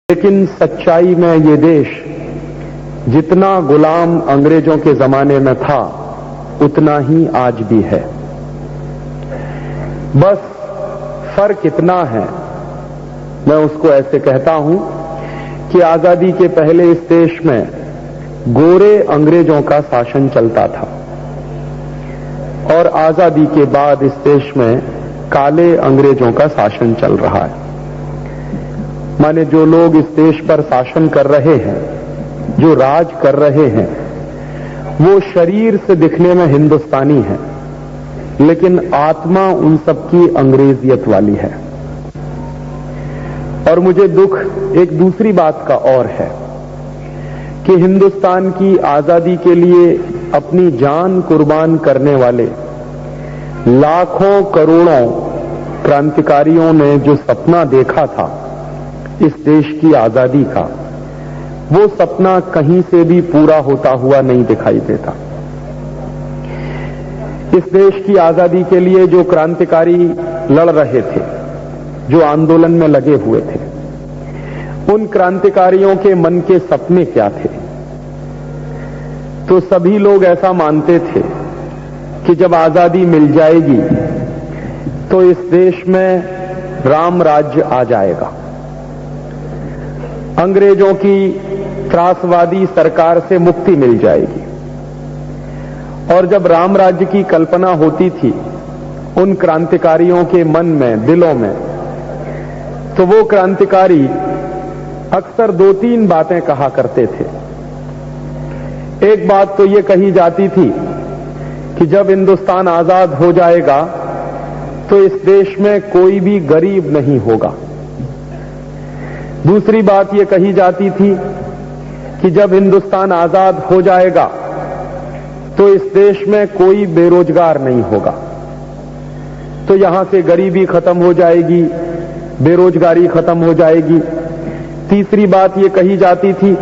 लेकिन सच्चाई में ये देश जितना गुलाम अंग्रेजों के जमाने में था उतना ही आज भी है। बस फर्क इतना है, मैं उसको ऐसे कहता हूं कि आजादी के पहले इस देश में गोरे अंग्रेजों का शासन चलता था और आजादी के बाद इस देश में काले अंग्रेजों का शासन चल रहा है। माने जो लोग इस देश पर शासन कर रहे हैं, जो राज कर रहे हैं, वो शरीर से दिखने में हिंदुस्तानी है, लेकिन आत्मा उन सबकी अंग्रेजियत वाली है। और मुझे दुख एक दूसरी बात का और है कि हिंदुस्तान की आजादी के लिए अपनी जान कुर्बान करने वाले लाखों करोड़ों क्रांतिकारियों ने जो सपना देखा था इस देश की आजादी का, वो सपना कहीं से भी पूरा होता हुआ नहीं दिखाई देता। इस देश की आजादी के लिए जो क्रांतिकारी लड़ रहे थे, जो आंदोलन में लगे हुए थे, उन क्रांतिकारियों के मन के सपने क्या थे? तो सभी लोग ऐसा मानते थे कि जब आजादी मिल जाएगी तो इस देश में राम राज्य आ जाएगा, अंग्रेजों की त्रासवादी सरकार से मुक्ति मिल जाएगी। और जब राम राज्य की कल्पना होती थी उन क्रांतिकारियों के मन में, दिलों में, तो वो क्रांतिकारी अक्सर दो तीन बातें कहा करते थे। एक बात तो ये कही जाती थी कि जब हिंदुस्तान आजाद हो जाएगा तो इस देश में कोई भी गरीब नहीं होगा। दूसरी बात ये कही जाती थी कि जब हिंदुस्तान आजाद हो जाएगा तो इस देश में कोई बेरोजगार नहीं होगा, तो यहां से गरीबी खत्म हो जाएगी, बेरोजगारी खत्म हो जाएगी। तीसरी बात ये कही जाती थी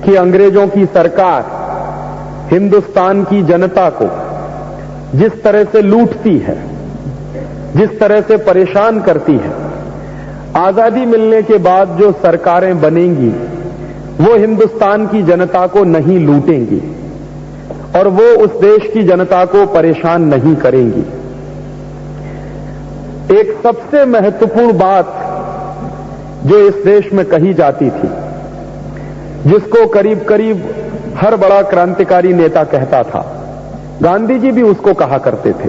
कि अंग्रेजों की सरकार हिंदुस्तान की जनता को जिस तरह से लूटती है, जिस तरह से परेशान करती है, आजादी मिलने के बाद जो सरकारें बनेंगी वो हिंदुस्तान की जनता को नहीं लूटेंगी और वो उस देश की जनता को परेशान नहीं करेंगी। एक सबसे महत्वपूर्ण बात जो इस देश में कही जाती थी, जिसको करीब करीब हर बड़ा क्रांतिकारी नेता कहता था, गांधी जी भी उसको कहा करते थे।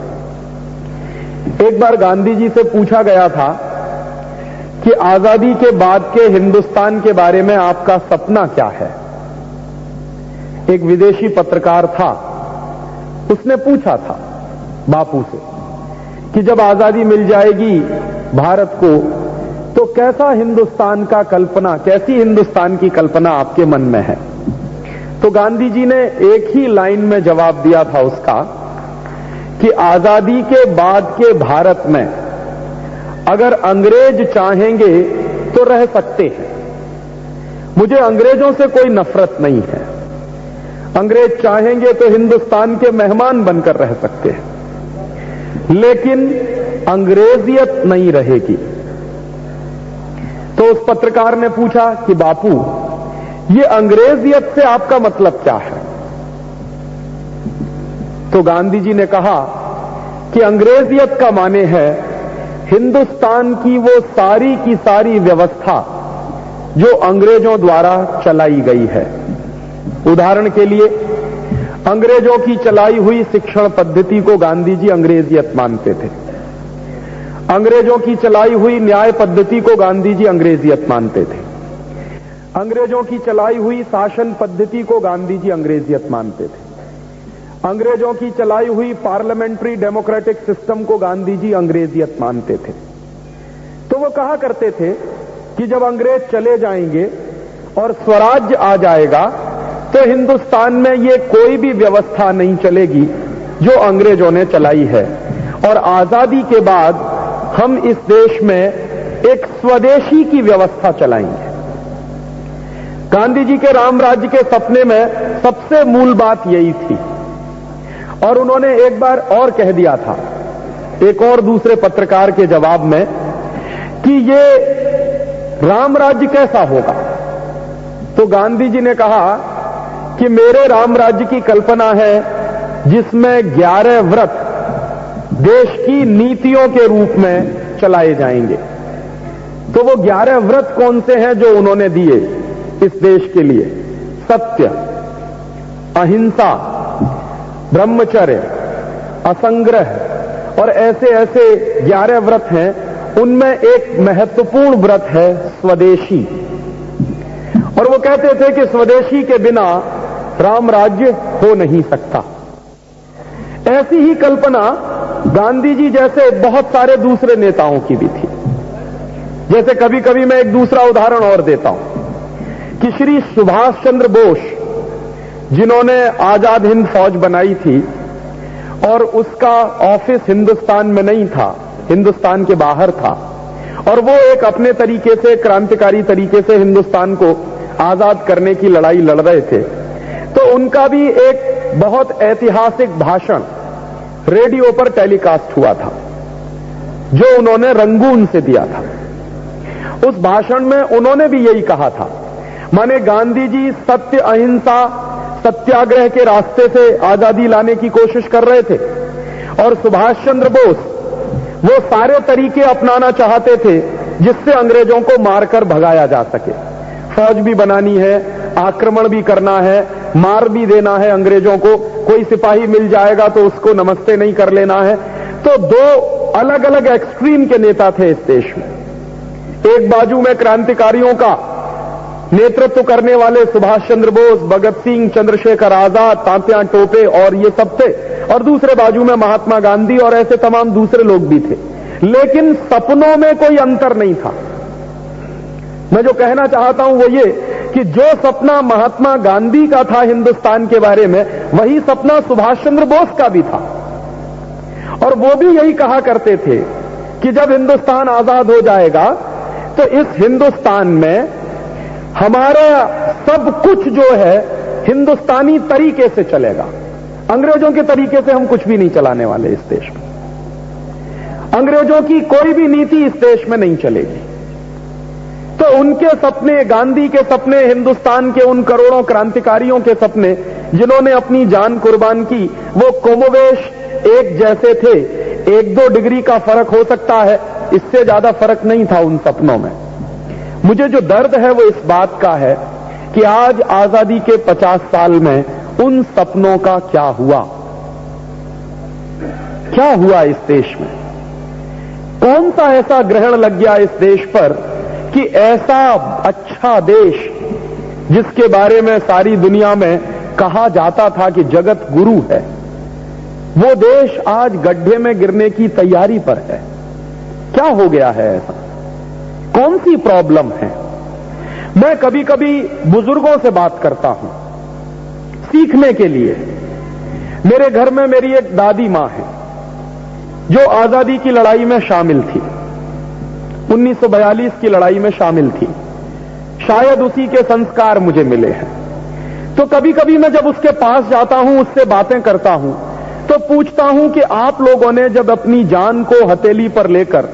एक बार गांधी जी से पूछा गया था कि आजादी के बाद के हिंदुस्तान के बारे में आपका सपना क्या है? एक विदेशी पत्रकार था, उसने पूछा था बापू से कि जब आजादी मिल जाएगी भारत को तो कैसा हिंदुस्तान का कल्पना, कैसी हिंदुस्तान की कल्पना आपके मन में है? तो गांधी जी ने एक ही लाइन में जवाब दिया था उसका कि आजादी के बाद के भारत में अगर अंग्रेज चाहेंगे तो रह सकते हैं, मुझे अंग्रेजों से कोई नफरत नहीं है, अंग्रेज चाहेंगे तो हिंदुस्तान के मेहमान बनकर रह सकते हैं, लेकिन अंग्रेजियत नहीं रहेगी। तो उस पत्रकार ने पूछा कि बापू, ये अंग्रेजियत से आपका मतलब क्या है? तो गांधी जी ने कहा कि अंग्रेजियत का माने है हिंदुस्तान की वो सारी की सारी व्यवस्था जो अंग्रेजों द्वारा चलाई गई है। उदाहरण के लिए अंग्रेजों की चलाई हुई शिक्षण पद्धति को गांधी जी अंग्रेजियत मानते थे, अंग्रेजों की चलाई हुई न्याय पद्धति को गांधी जी अंग्रेजियत मानते थे, अंग्रेजों की चलाई हुई शासन पद्धति को गांधी जी अंग्रेजियत मानते थे, अंग्रेजों की चलाई हुई पार्लियामेंट्री डेमोक्रेटिक सिस्टम को गांधी जी अंग्रेजियत मानते थे। तो वो कहा करते थे कि जब अंग्रेज चले जाएंगे और स्वराज्य आ जाएगा तो हिंदुस्तान में ये कोई भी व्यवस्था नहीं चलेगी जो अंग्रेजों ने चलाई है, और आजादी के बाद हम इस देश में एक स्वदेशी की व्यवस्था चलाएंगे। गांधी जी के राम राज्य के सपने में सबसे मूल बात यही थी। और उन्होंने एक बार और कह दिया था, एक और दूसरे पत्रकार के जवाब में, कि ये राम राज्य कैसा होगा? तो गांधी जी ने कहा कि मेरे राम राज्य की कल्पना है जिसमें 11 व्रत देश की नीतियों के रूप में चलाए जाएंगे। तो वो 11 व्रत कौन से हैं जो उन्होंने दिए इस देश के लिए? सत्य, अहिंसा, ब्रह्मचर्य, असंग्रह और ऐसे ऐसे 11 व्रत हैं। उनमें एक महत्वपूर्ण व्रत है स्वदेशी। और वो कहते थे कि स्वदेशी के बिना राम राज्य हो नहीं सकता। ऐसी ही कल्पना गांधी जी जैसे बहुत सारे दूसरे नेताओं की भी थी। जैसे कभी कभी मैं एक दूसरा उदाहरण और देता हूं कि श्री सुभाष चंद्र बोस, जिन्होंने आजाद हिंद फौज बनाई थी और उसका ऑफिस हिंदुस्तान में नहीं था, हिंदुस्तान के बाहर था, और वो एक अपने तरीके से क्रांतिकारी तरीके से हिंदुस्तान को आजाद करने की लड़ाई लड़ रहे थे। तो उनका भी एक बहुत ऐतिहासिक भाषण रेडियो पर टेलीकास्ट हुआ था जो उन्होंने रंगून से दिया था। उस भाषण में उन्होंने भी यही कहा था, माने गांधी जी सत्य, अहिंसा, सत्याग्रह के रास्ते से आजादी लाने की कोशिश कर रहे थे और सुभाष चंद्र बोस वो सारे तरीके अपनाना चाहते थे जिससे अंग्रेजों को मारकर भगाया जा सके। फौज भी बनानी है, आक्रमण भी करना है, मार भी देना है अंग्रेजों को, कोई सिपाही मिल जाएगा तो उसको नमस्ते नहीं कर लेना है। तो दो अलग अलग एक्सट्रीम के नेता थे इस देश में। एक बाजू में क्रांतिकारियों का नेतृत्व करने वाले सुभाष चंद्र बोस, भगत सिंह, चंद्रशेखर आजाद, तात्या टोपे और ये सब थे, और दूसरे बाजू में महात्मा गांधी और ऐसे तमाम दूसरे लोग भी थे। लेकिन सपनों में कोई अंतर नहीं था। मैं जो कहना चाहता हूं वो ये कि जो सपना महात्मा गांधी का था हिंदुस्तान के बारे में, वही सपना सुभाष चंद्र बोस का भी था। और वो भी यही कहा करते थे कि जब हिंदुस्तान आजाद हो जाएगा तो इस हिंदुस्तान में हमारा सब कुछ जो है हिंदुस्तानी तरीके से चलेगा। अंग्रेजों के तरीके से हम कुछ भी नहीं चलाने वाले इस देश में। अंग्रेजों की कोई भी नीति इस देश में नहीं चलेगी। तो उनके सपने, गांधी के सपने, हिंदुस्तान के उन करोड़ों क्रांतिकारियों के सपने जिन्होंने अपनी जान कुर्बान की, वो कमोवेश एक जैसे थे। 1-2 डिग्री का फर्क हो सकता है, इससे ज्यादा फर्क नहीं था उन सपनों में। मुझे जो दर्द है वो इस बात का है कि आज आजादी के 50 साल में उन सपनों का क्या हुआ? क्या हुआ इस देश में? कौन सा ऐसा ग्रहण लग गया इस देश पर कि ऐसा अच्छा देश जिसके बारे में सारी दुनिया में कहा जाता था कि जगत गुरु है, वो देश आज गड्ढे में गिरने की तैयारी पर है। क्या हो गया है ऐसा? कौन सी प्रॉब्लम है? मैं कभी कभी बुजुर्गों से बात करता हूं सीखने के लिए। मेरे घर में मेरी एक दादी मां है जो आजादी की लड़ाई में शामिल थी, 1942 की लड़ाई में शामिल थी। शायद उसी के संस्कार मुझे मिले हैं। तो कभी कभी मैं जब उसके पास जाता हूं, उससे बातें करता हूं, तो पूछता हूं कि आप लोगों ने जब अपनी जान को हथेली पर लेकर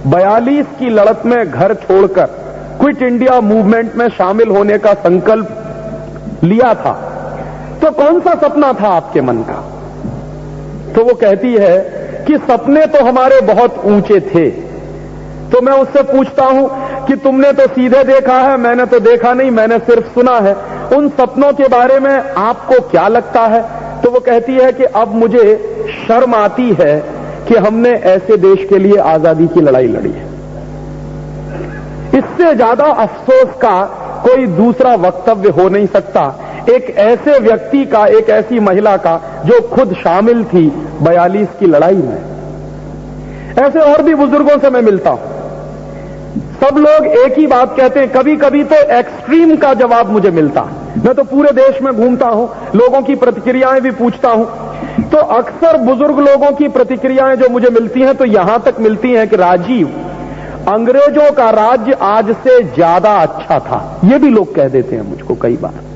42 की लड़त में घर छोड़कर क्विट इंडिया मूवमेंट में शामिल होने का संकल्प लिया था, तो कौन सा सपना था आपके मन का? तो वो कहती है कि सपने तो हमारे बहुत ऊंचे थे। तो मैं उससे पूछता हूं कि तुमने तो सीधे देखा है, मैंने तो देखा नहीं, मैंने सिर्फ सुना है। उन सपनों के बारे में आपको क्या लगता है? तो वो कहती है कि अब मुझे शर्म आती है कि हमने ऐसे देश के लिए आजादी की लड़ाई लड़ी है। इससे ज्यादा अफसोस का कोई दूसरा वक्तव्य हो नहीं सकता एक ऐसे व्यक्ति का, एक ऐसी महिला का जो खुद शामिल थी 42 की लड़ाई में। ऐसे और भी बुजुर्गों से मैं मिलता हूं, सब लोग एक ही बात कहते हैं। कभी कभी तो एक्सट्रीम का जवाब मुझे मिलता है। मैं तो पूरे देश में घूमता हूं, लोगों की प्रतिक्रियाएं भी पूछता हूं, तो अक्सर बुजुर्ग लोगों की प्रतिक्रियाएं जो मुझे मिलती हैं तो यहां तक मिलती हैं कि राजीव, अंग्रेजों का राज्य आज से ज्यादा अच्छा था। ये भी लोग कह देते हैं मुझको कई बार।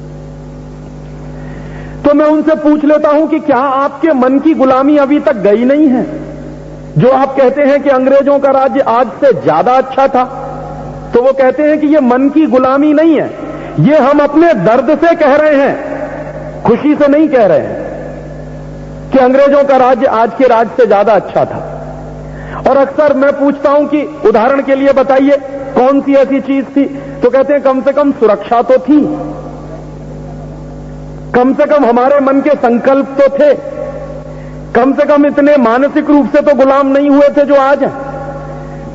तो मैं उनसे पूछ लेता हूं कि क्या आपके मन की गुलामी अभी तक गई नहीं है? जो आप कहते हैं कि अंग्रेजों का राज्य आज से ज्यादा अच्छा था, तो वो कहते हैं कि ये मन की गुलामी नहीं है, ये हम अपने दर्द से कह रहे हैं, खुशी से नहीं कह रहे हैं कि अंग्रेजों का राज्य आज के राज्य से ज्यादा अच्छा था। और अक्सर मैं पूछता हूं कि उदाहरण के लिए बताइए कौन सी ऐसी चीज थी, तो कहते हैं कम से कम सुरक्षा तो थी, कम से कम हमारे मन के संकल्प तो थे, कम से कम इतने मानसिक रूप से तो गुलाम नहीं हुए थे जो आज हैं।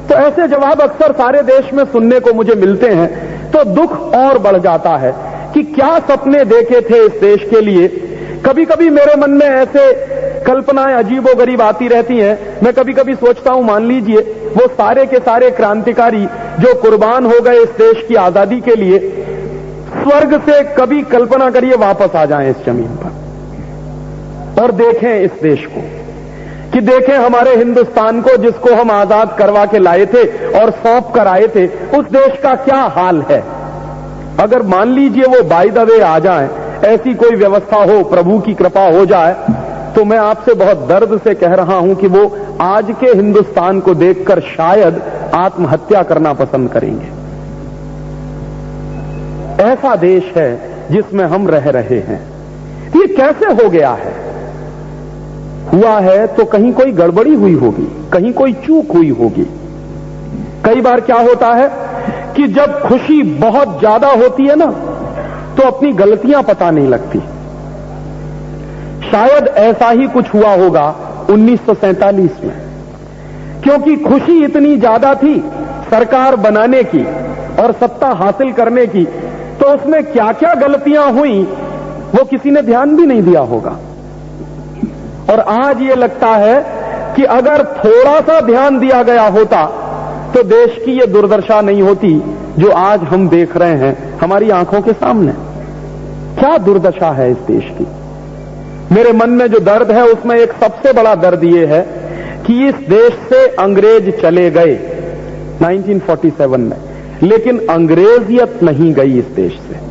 तो ऐसे जवाब अक्सर सारे देश में सुनने को मुझे मिलते हैं, तो दुख और बढ़ जाता है कि क्या सपने देखे थे इस देश के लिए। कभी कभी मेरे मन में ऐसे कल्पनाएं अजीबोगरीब आती रहती हैं। मैं कभी कभी सोचता हूं, मान लीजिए वो सारे के सारे क्रांतिकारी जो कुर्बान हो गए इस देश की आजादी के लिए, स्वर्ग से कभी कल्पना करिए वापस आ जाएं इस जमीन पर और देखें इस देश को, कि देखें हमारे हिंदुस्तान को जिसको हम आजाद करवा के लाए थे और सौंप कर आए थे, उस देश का क्या हाल है। अगर मान लीजिए वो बाय द वे आ जाएं, ऐसी कोई व्यवस्था हो, प्रभु की कृपा हो जाए, तो मैं आपसे बहुत दर्द से कह रहा हूं कि वो आज के हिंदुस्तान को देखकर शायद आत्महत्या करना पसंद करेंगे। ऐसा देश है जिसमें हम रह रहे हैं। ये कैसे हो गया है? हुआ है तो कहीं कोई गड़बड़ी हुई होगी, कहीं कोई चूक हुई होगी। कई बार क्या होता है कि जब खुशी बहुत ज्यादा होती है ना, तो अपनी गलतियां पता नहीं लगती। शायद ऐसा ही कुछ हुआ होगा 1947 में, क्योंकि खुशी इतनी ज्यादा थी सरकार बनाने की और सत्ता हासिल करने की, तो उसमें क्या क्या गलतियां हुई वो किसी ने ध्यान भी नहीं दिया होगा। और आज ये लगता है कि अगर थोड़ा सा ध्यान दिया गया होता तो देश की ये दुर्दशा नहीं होती जो आज हम देख रहे हैं हमारी आंखों के सामने। क्या दुर्दशा है इस देश की। मेरे मन में जो दर्द है उसमें एक सबसे बड़ा दर्द ये है कि इस देश से अंग्रेज चले गए 1947 में, लेकिन अंग्रेजियत नहीं गई इस देश से।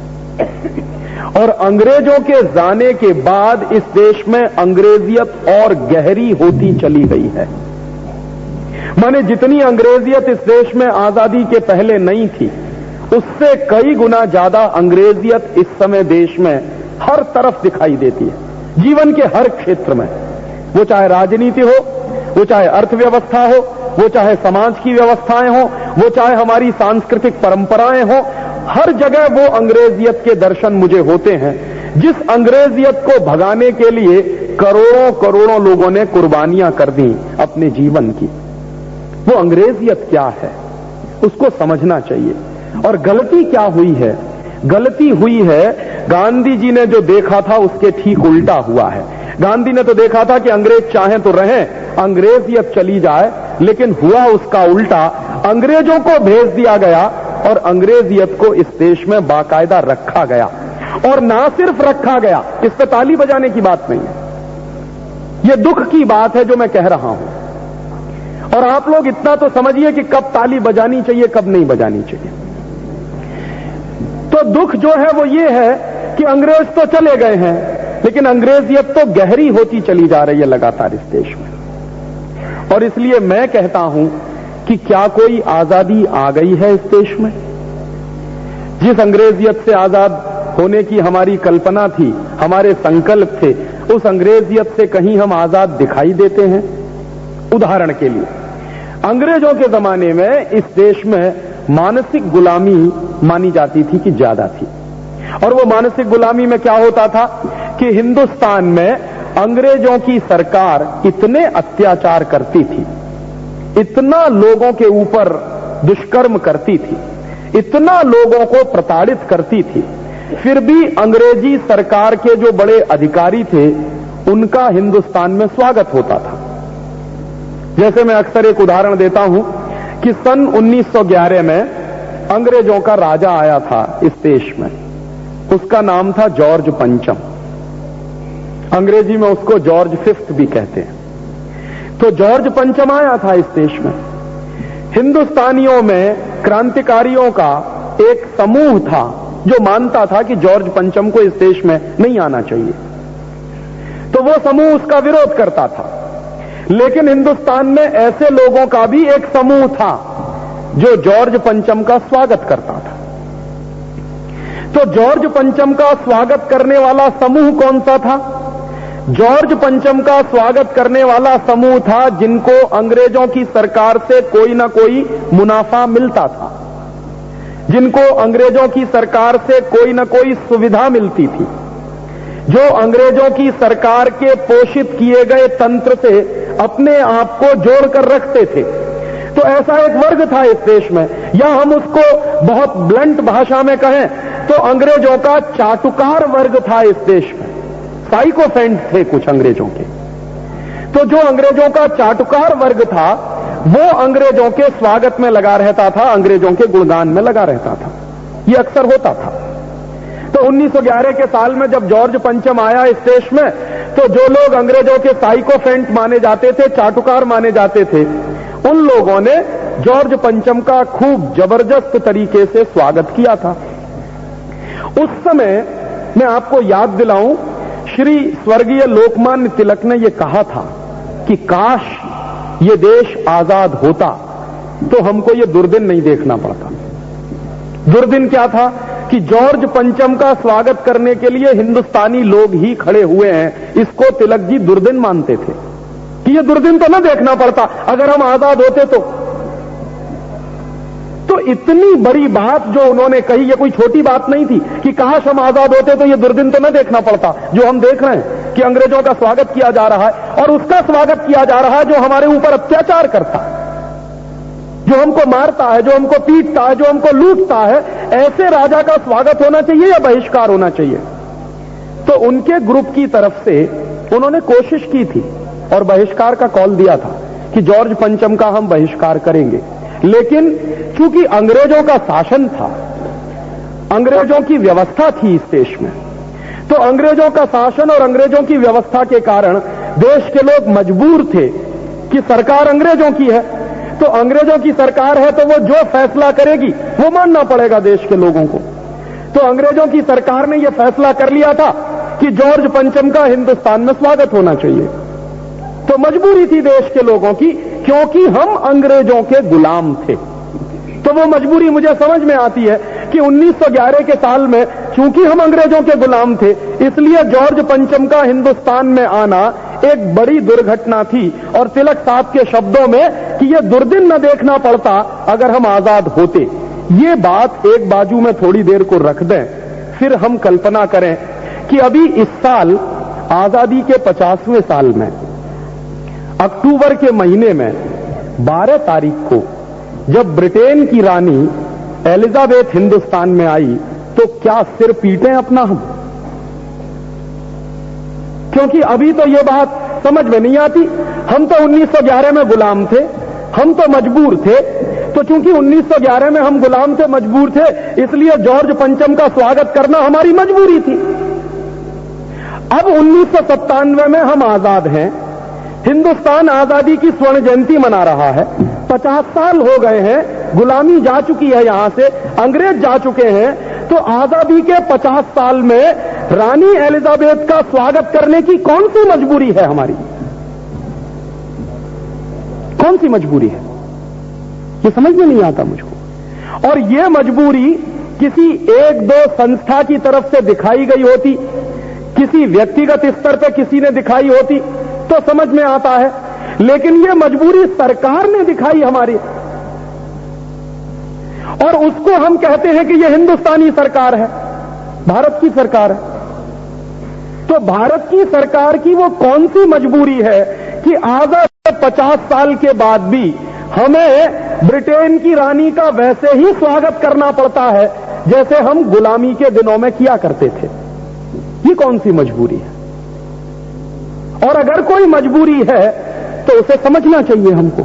और अंग्रेजों के जाने के बाद इस देश में अंग्रेजियत और गहरी होती चली गई है। माने जितनी अंग्रेजियत इस देश में आजादी के पहले नहीं थी, उससे कई गुना ज्यादा अंग्रेजियत इस समय देश में हर तरफ दिखाई देती है, जीवन के हर क्षेत्र में। वो चाहे राजनीति हो, वो चाहे अर्थव्यवस्था हो, वो चाहे समाज की व्यवस्थाएं हो, वो चाहे हमारी सांस्कृतिक परंपराएं हो, हर जगह वो अंग्रेजियत के दर्शन मुझे होते हैं। जिस अंग्रेजियत को भगाने के लिए करोड़ों करोड़ों लोगों ने कुर्बानियां कर दी अपने जीवन की, वो अंग्रेजियत क्या है उसको समझना चाहिए। और गलती क्या हुई है? गलती हुई है गांधी जी ने जो देखा था उसके ठीक उल्टा हुआ है। गांधी ने तो देखा था कि अंग्रेज चाहें तो रहें, अंग्रेजियत चली जाए, लेकिन हुआ उसका उल्टा। अंग्रेजों को भेज दिया गया और अंग्रेजियत को इस देश में बाकायदा रखा गया। और ना सिर्फ रखा गया, इस पर ताली बजाने की बात नहीं है, यह दुख की बात है जो मैं कह रहा हूं। और आप लोग इतना तो समझिए कि कब ताली बजानी चाहिए, कब नहीं बजानी चाहिए। तो दुख जो है वो ये है कि अंग्रेज तो चले गए हैं, लेकिन अंग्रेजियत तो गहरी होती चली जा रही है लगातार इस देश में। और इसलिए मैं कहता हूं कि क्या कोई आजादी आ गई है इस देश में? जिस अंग्रेजियत से आजाद होने की हमारी कल्पना थी, हमारे संकल्प थे, उस अंग्रेजियत से कहीं हम आजाद दिखाई देते हैं? उदाहरण के लिए, अंग्रेजों के जमाने में इस देश में मानसिक गुलामी मानी जाती थी कि ज्यादा थी। और वो मानसिक गुलामी में क्या होता था कि हिंदुस्तान में अंग्रेजों की सरकार इतने अत्याचार करती थी, इतना लोगों के ऊपर दुष्कर्म करती थी, इतना लोगों को प्रताड़ित करती थी, फिर भी अंग्रेजी सरकार के जो बड़े अधिकारी थे उनका हिंदुस्तान में स्वागत होता था। जैसे मैं अक्सर एक उदाहरण देता हूं कि सन 1911 में अंग्रेजों का राजा आया था इस देश में, उसका नाम था जॉर्ज पंचम। अंग्रेजी में उसको जॉर्ज फिफ्थ भी कहते हैं। तो जॉर्ज पंचम आया था इस देश में। हिंदुस्तानियों में क्रांतिकारियों का एक समूह था जो मानता था कि जॉर्ज पंचम को इस देश में नहीं आना चाहिए, तो वो समूह उसका विरोध करता था। लेकिन हिंदुस्तान में ऐसे लोगों का भी एक समूह था जो जॉर्ज पंचम का स्वागत करता था। तो जॉर्ज पंचम का स्वागत करने वाला समूह कौन सा था? जॉर्ज पंचम का स्वागत करने वाला समूह था जिनको अंग्रेजों की सरकार से कोई ना कोई मुनाफा मिलता था, जिनको अंग्रेजों की सरकार से कोई ना कोई सुविधा मिलती थी, जो अंग्रेजों की सरकार के पोषित किए गए तंत्र से अपने आप को जोड़कर रखते थे। तो ऐसा एक वर्ग था इस देश में, या हम उसको बहुत ब्लंट भाषा में कहें तो अंग्रेजों का चाटुकार वर्ग था इस देश में। साइकोफेंट थे कुछ अंग्रेजों के। तो जो अंग्रेजों का चाटुकार वर्ग था वो अंग्रेजों के स्वागत में लगा रहता था, अंग्रेजों के गुणगान में लगा रहता था। ये अक्सर होता था। तो 1911 के साल में जब जॉर्ज पंचम आया इस देश में, तो जो लोग अंग्रेजों के साइकोफेंट माने जाते थे, चाटुकार माने जाते थे, उन लोगों ने जॉर्ज पंचम का खूब जबरदस्त तरीके से स्वागत किया था। उस समय मैं आपको याद दिलाऊं, श्री स्वर्गीय लोकमान्य तिलक ने यह कहा था कि काश ये देश आजाद होता तो हमको ये दुर्दिन नहीं देखना पड़ता। दुर्दिन क्या था कि जॉर्ज पंचम का स्वागत करने के लिए हिंदुस्तानी लोग ही खड़े हुए हैं। इसको तिलक जी दुर्दिन मानते थे कि ये दुर्दिन तो ना देखना पड़ता अगर हम आजाद होते तो इतनी बड़ी बात जो उन्होंने कही, ये कोई छोटी बात नहीं थी कि काश हम आजाद होते तो ये दुर्दिन तो ना देखना पड़ता जो हम देख रहे हैं कि अंग्रेजों का स्वागत किया जा रहा है, और उसका स्वागत किया जा रहा है जो हमारे ऊपर अत्याचार करता है, जो हमको मारता है, जो हमको पीटता है, जो हमको लूटता है। ऐसे राजा का स्वागत होना चाहिए या बहिष्कार होना चाहिए? तो उनके ग्रुप की तरफ से उन्होंने कोशिश की थी और बहिष्कार का कॉल दिया था कि जॉर्ज पंचम का हम बहिष्कार करेंगे। लेकिन चूंकि अंग्रेजों का शासन था, अंग्रेजों की व्यवस्था थी इस देश में, तो अंग्रेजों का शासन और अंग्रेजों की व्यवस्था के कारण देश के लोग मजबूर थे कि सरकार अंग्रेजों की है, तो अंग्रेजों की सरकार है तो वो जो फैसला करेगी वो मानना पड़ेगा देश के लोगों को। तो अंग्रेजों की सरकार ने यह फैसला कर लिया था कि जॉर्ज पंचम का हिंदुस्तान में स्वागत होना चाहिए। तो मजबूरी थी देश के लोगों की, क्योंकि हम अंग्रेजों के गुलाम थे। तो वो मजबूरी मुझे समझ में आती है कि 1911 के साल में चूंकि हम अंग्रेजों के गुलाम थे, इसलिए जॉर्ज पंचम का हिंदुस्तान में आना एक बड़ी दुर्घटना थी। और तिलक साहब के शब्दों में कि यह दुर्दिन न देखना पड़ता अगर हम आजाद होते। ये बात एक बाजू में थोड़ी देर को रख दें, फिर हम कल्पना करें कि अभी इस साल आजादी के 50वें साल में अक्टूबर के महीने में 12 तारीख को जब ब्रिटेन की रानी एलिजाबेथ हिंदुस्तान में आई, तो क्या सिर पीटे अपना हम? क्योंकि अभी तो ये बात समझ में नहीं आती। हम तो 1911 में गुलाम थे, हम तो मजबूर थे। तो चूंकि 1911 में हम गुलाम थे, मजबूर थे, इसलिए जॉर्ज पंचम का स्वागत करना हमारी मजबूरी थी। अब 1997 में हम आजाद हैं, हिंदुस्तान आजादी की स्वर्ण जयंती मना रहा है, 50 साल हो गए हैं, गुलामी जा चुकी है, यहां से अंग्रेज जा चुके हैं। तो आजादी के 50 साल में रानी एलिजाबेथ का स्वागत करने की कौन सी मजबूरी है हमारी? कौन सी मजबूरी है? ये समझ में नहीं आता मुझको। और ये मजबूरी किसी एक दो संस्था की तरफ से दिखाई गई होती, किसी व्यक्तिगत स्तर पर किसी ने दिखाई होती तो समझ में आता है, लेकिन ये मजबूरी सरकार ने दिखाई हमारी, और उसको हम कहते हैं कि ये हिंदुस्तानी सरकार है, भारत की सरकार है। तो भारत की सरकार की वो कौन सी मजबूरी है कि आजाद 50 साल के बाद भी हमें ब्रिटेन की रानी का वैसे ही स्वागत करना पड़ता है जैसे हम गुलामी के दिनों में किया करते थे? ये कौन सी मजबूरी है? और अगर कोई मजबूरी है तो उसे समझना चाहिए हमको,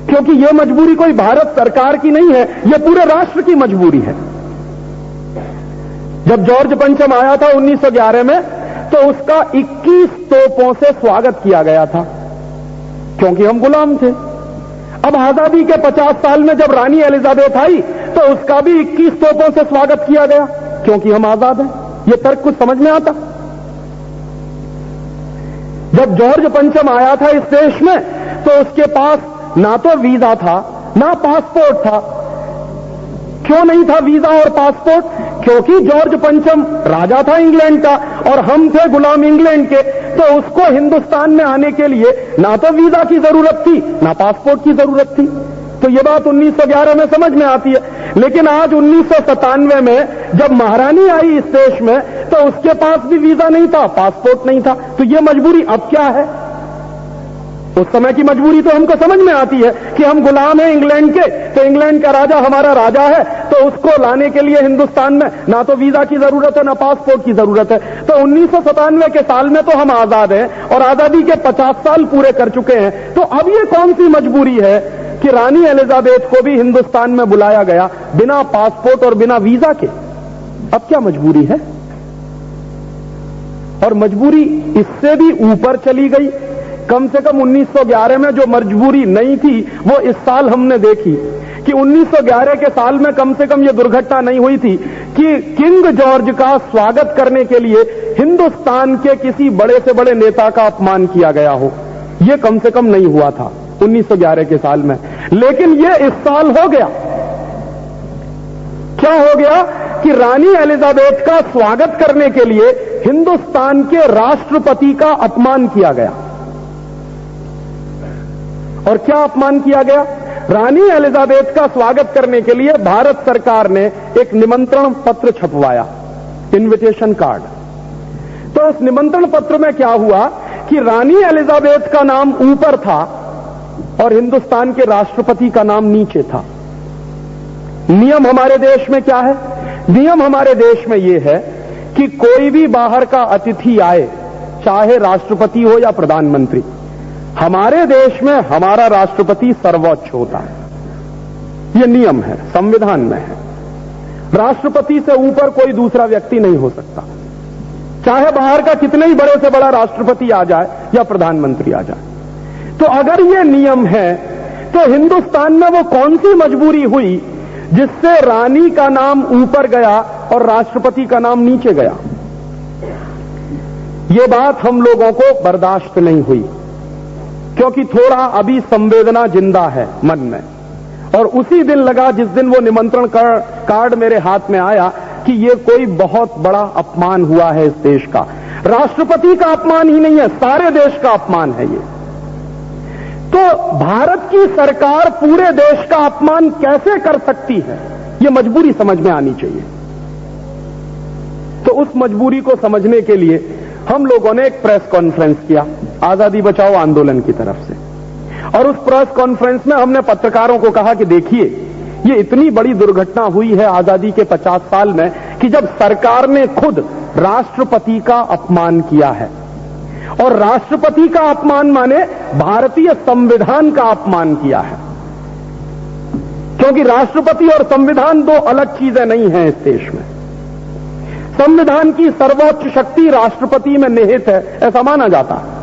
क्योंकि यह मजबूरी कोई भारत सरकार की नहीं है, यह पूरे राष्ट्र की मजबूरी है। जब जॉर्ज पंचम आया था 1911 में, तो उसका 21 तोपों से स्वागत किया गया था, क्योंकि हम गुलाम थे। अब आजादी के 50 साल में जब रानी एलिजाबेथ आई, तो उसका भी 21 तोपों से स्वागत किया गया, क्योंकि हम आजाद हैं। यह तर्क कुछ समझ में आता? जब जॉर्ज पंचम आया था इस देश में, तो उसके पास ना तो वीजा था, ना पासपोर्ट था। क्यों नहीं था वीजा और पासपोर्ट? क्योंकि जॉर्ज पंचम राजा था इंग्लैंड का और हम थे गुलाम इंग्लैंड के, तो उसको हिंदुस्तान में आने के लिए ना तो वीजा की जरूरत थी ना पासपोर्ट की जरूरत थी। तो ये बात 1911 में समझ में आती है। लेकिन आज 1997 में जब महारानी आई इस देश में तो उसके पास भी वीजा नहीं था, पासपोर्ट नहीं था। तो ये मजबूरी अब क्या है? उस समय की मजबूरी तो हमको समझ में आती है कि हम गुलाम हैं इंग्लैंड के, तो इंग्लैंड का राजा हमारा राजा है, तो उसको लाने के लिए हिंदुस्तान में ना तो वीजा की जरूरत है ना पासपोर्ट की जरूरत है। तो 1997 के साल में तो हम आजाद हैं और आजादी के 50 साल पूरे कर चुके हैं। तो अब ये कौन सी मजबूरी है कि रानी एलिजाबेथ को भी हिंदुस्तान में बुलाया गया बिना पासपोर्ट और बिना वीजा के? अब क्या मजबूरी है? और मजबूरी इससे भी ऊपर चली गई। कम से कम 1911 में जो मजबूरी नहीं थी वो इस साल हमने देखी कि 1911 के साल में कम से कम ये दुर्घटना नहीं हुई थी कि किंग जॉर्ज का स्वागत करने के लिए हिंदुस्तान के किसी बड़े से बड़े नेता का अपमान किया गया हो। ये कम से कम नहीं हुआ था 1911 के साल में, लेकिन ये इस साल हो गया। क्या हो गया कि रानी एलिजाबेथ का स्वागत करने के लिए हिंदुस्तान के राष्ट्रपति का अपमान किया गया। और क्या अपमान किया गया? रानी एलिजाबेथ का स्वागत करने के लिए भारत सरकार ने एक निमंत्रण पत्र छपवाया, इनविटेशन कार्ड। तो उस निमंत्रण पत्र में क्या हुआ कि रानी एलिजाबेथ का नाम ऊपर था और हिंदुस्तान के राष्ट्रपति का नाम नीचे था। नियम हमारे देश में क्या है? नियम हमारे देश में यह है कि कोई भी बाहर का अतिथि आए, चाहे राष्ट्रपति हो या प्रधानमंत्री, हमारे देश में हमारा राष्ट्रपति सर्वोच्च होता है। यह नियम है, संविधान में है। राष्ट्रपति से ऊपर कोई दूसरा व्यक्ति नहीं हो सकता, चाहे बाहर का कितने ही बड़े से बड़ा राष्ट्रपति आ जाए या प्रधानमंत्री आ जाए। तो अगर यह नियम है तो हिंदुस्तान में वो कौन सी मजबूरी हुई जिससे रानी का नाम ऊपर गया और राष्ट्रपति का नाम नीचे गया? ये बात हम लोगों को बर्दाश्त नहीं हुई, क्योंकि थोड़ा अभी संवेदना जिंदा है मन में। और उसी दिन लगा जिस दिन वो निमंत्रण कार्ड मेरे हाथ में आया कि ये कोई बहुत बड़ा अपमान हुआ है इस देश का। राष्ट्रपति का अपमान ही नहीं है, सारे देश का अपमान है ये। तो भारत की सरकार पूरे देश का अपमान कैसे कर सकती है, ये मजबूरी समझ में आनी चाहिए। तो उस मजबूरी को समझने के लिए हम लोगों ने एक प्रेस कॉन्फ्रेंस किया आजादी बचाओ आंदोलन की तरफ से। और उस प्रेस कॉन्फ्रेंस में हमने पत्रकारों को कहा कि देखिए, ये इतनी बड़ी दुर्घटना हुई है आजादी के 50 साल में कि जब सरकार ने खुद राष्ट्रपति का अपमान किया है। और राष्ट्रपति का अपमान माने भारतीय संविधान का अपमान किया है, क्योंकि राष्ट्रपति और संविधान दो अलग चीजें नहीं हैं इस देश में। संविधान की सर्वोच्च शक्ति राष्ट्रपति में निहित है, ऐसा माना जाता है।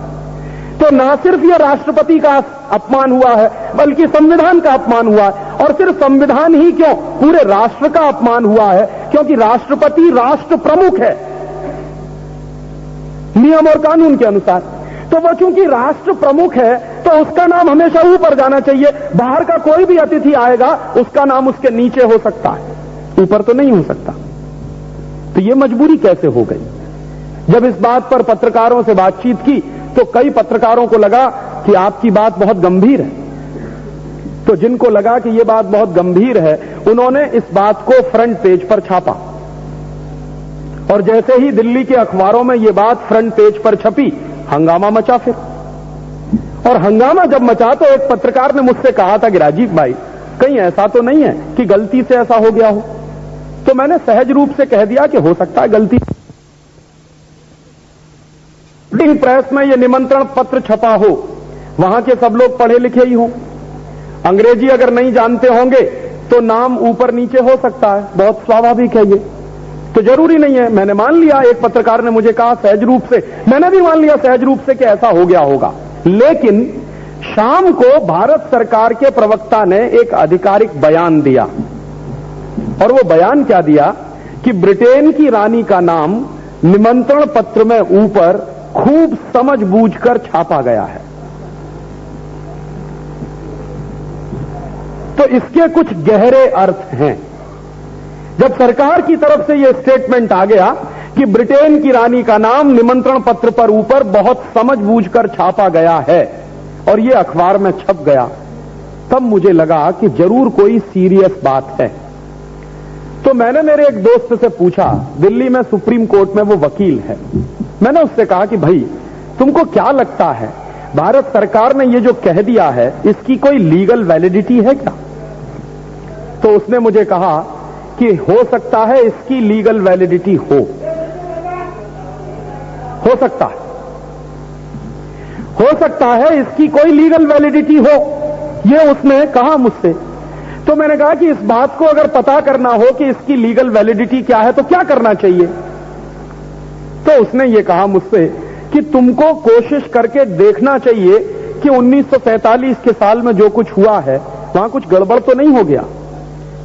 तो ना सिर्फ यह राष्ट्रपति का अपमान हुआ है बल्कि संविधान का अपमान हुआ है। और सिर्फ संविधान ही क्यों, पूरे राष्ट्र का अपमान हुआ है, क्योंकि राष्ट्रपति राष्ट्र प्रमुख है नियम और कानून के अनुसार। तो वह चूंकि राष्ट्र प्रमुख है तो उसका नाम हमेशा ऊपर जाना चाहिए। बाहर का कोई भी अतिथि आएगा उसका नाम उसके नीचे हो सकता है, ऊपर तो नहीं हो सकता। तो यह मजबूरी कैसे हो गई? जब इस बात पर पत्रकारों से बातचीत की तो कई पत्रकारों को लगा कि आपकी बात बहुत गंभीर है। तो जिनको लगा कि यह बात बहुत गंभीर है उन्होंने इस बात को फ्रंट पेज पर छापा। और जैसे ही दिल्ली के अखबारों में यह बात फ्रंट पेज पर छपी, हंगामा मचा फिर। और हंगामा जब मचा तो एक पत्रकार ने मुझसे कहा था कि राजीव भाई, कहीं ऐसा तो नहीं है कि गलती से ऐसा हो गया हो? तो मैंने सहज रूप से कह दिया कि हो सकता है गलती। प्रिंटिंग प्रेस में यह निमंत्रण पत्र छपा हो, वहां के सब लोग पढ़े लिखे ही हों, अंग्रेजी अगर नहीं जानते होंगे तो नाम ऊपर नीचे हो सकता है, बहुत स्वाभाविक है ये। तो जरूरी नहीं है, मैंने मान लिया, एक पत्रकार ने मुझे कहा सहज रूप से, मैंने भी मान लिया सहज रूप से कि ऐसा हो गया होगा। लेकिन शाम को भारत सरकार के प्रवक्ता ने एक आधिकारिक बयान दिया। और वो बयान क्या दिया कि ब्रिटेन की रानी का नाम निमंत्रण पत्र में ऊपर खूब समझ बूझकर छापा गया है। तो इसके कुछ गहरे अर्थ हैं। जब सरकार की तरफ से यह स्टेटमेंट आ गया कि ब्रिटेन की रानी का नाम निमंत्रण पत्र पर ऊपर बहुत समझबूझकर छापा गया है और यह अखबार में छप गया, तब मुझे लगा कि जरूर कोई सीरियस बात है। तो मैंने मेरे एक दोस्त से पूछा, दिल्ली में सुप्रीम कोर्ट में वो वकील है, मैंने उससे कहा कि भाई तुमको क्या लगता है भारत सरकार ने ये जो कह दिया है इसकी कोई लीगल वैलिडिटी है क्या? तो उसने मुझे कहा कि हो सकता है इसकी लीगल वैलिडिटी हो सकता है इसकी कोई लीगल वैलिडिटी हो, ये उसने कहा मुझसे। तो मैंने कहा कि इस बात को अगर पता करना हो कि इसकी लीगल वैलिडिटी क्या है तो क्या करना चाहिए? तो उसने ये कहा मुझसे कि तुमको कोशिश करके देखना चाहिए कि 1947 के साल में जो कुछ हुआ है वहां कुछ गड़बड़ तो नहीं हो गया।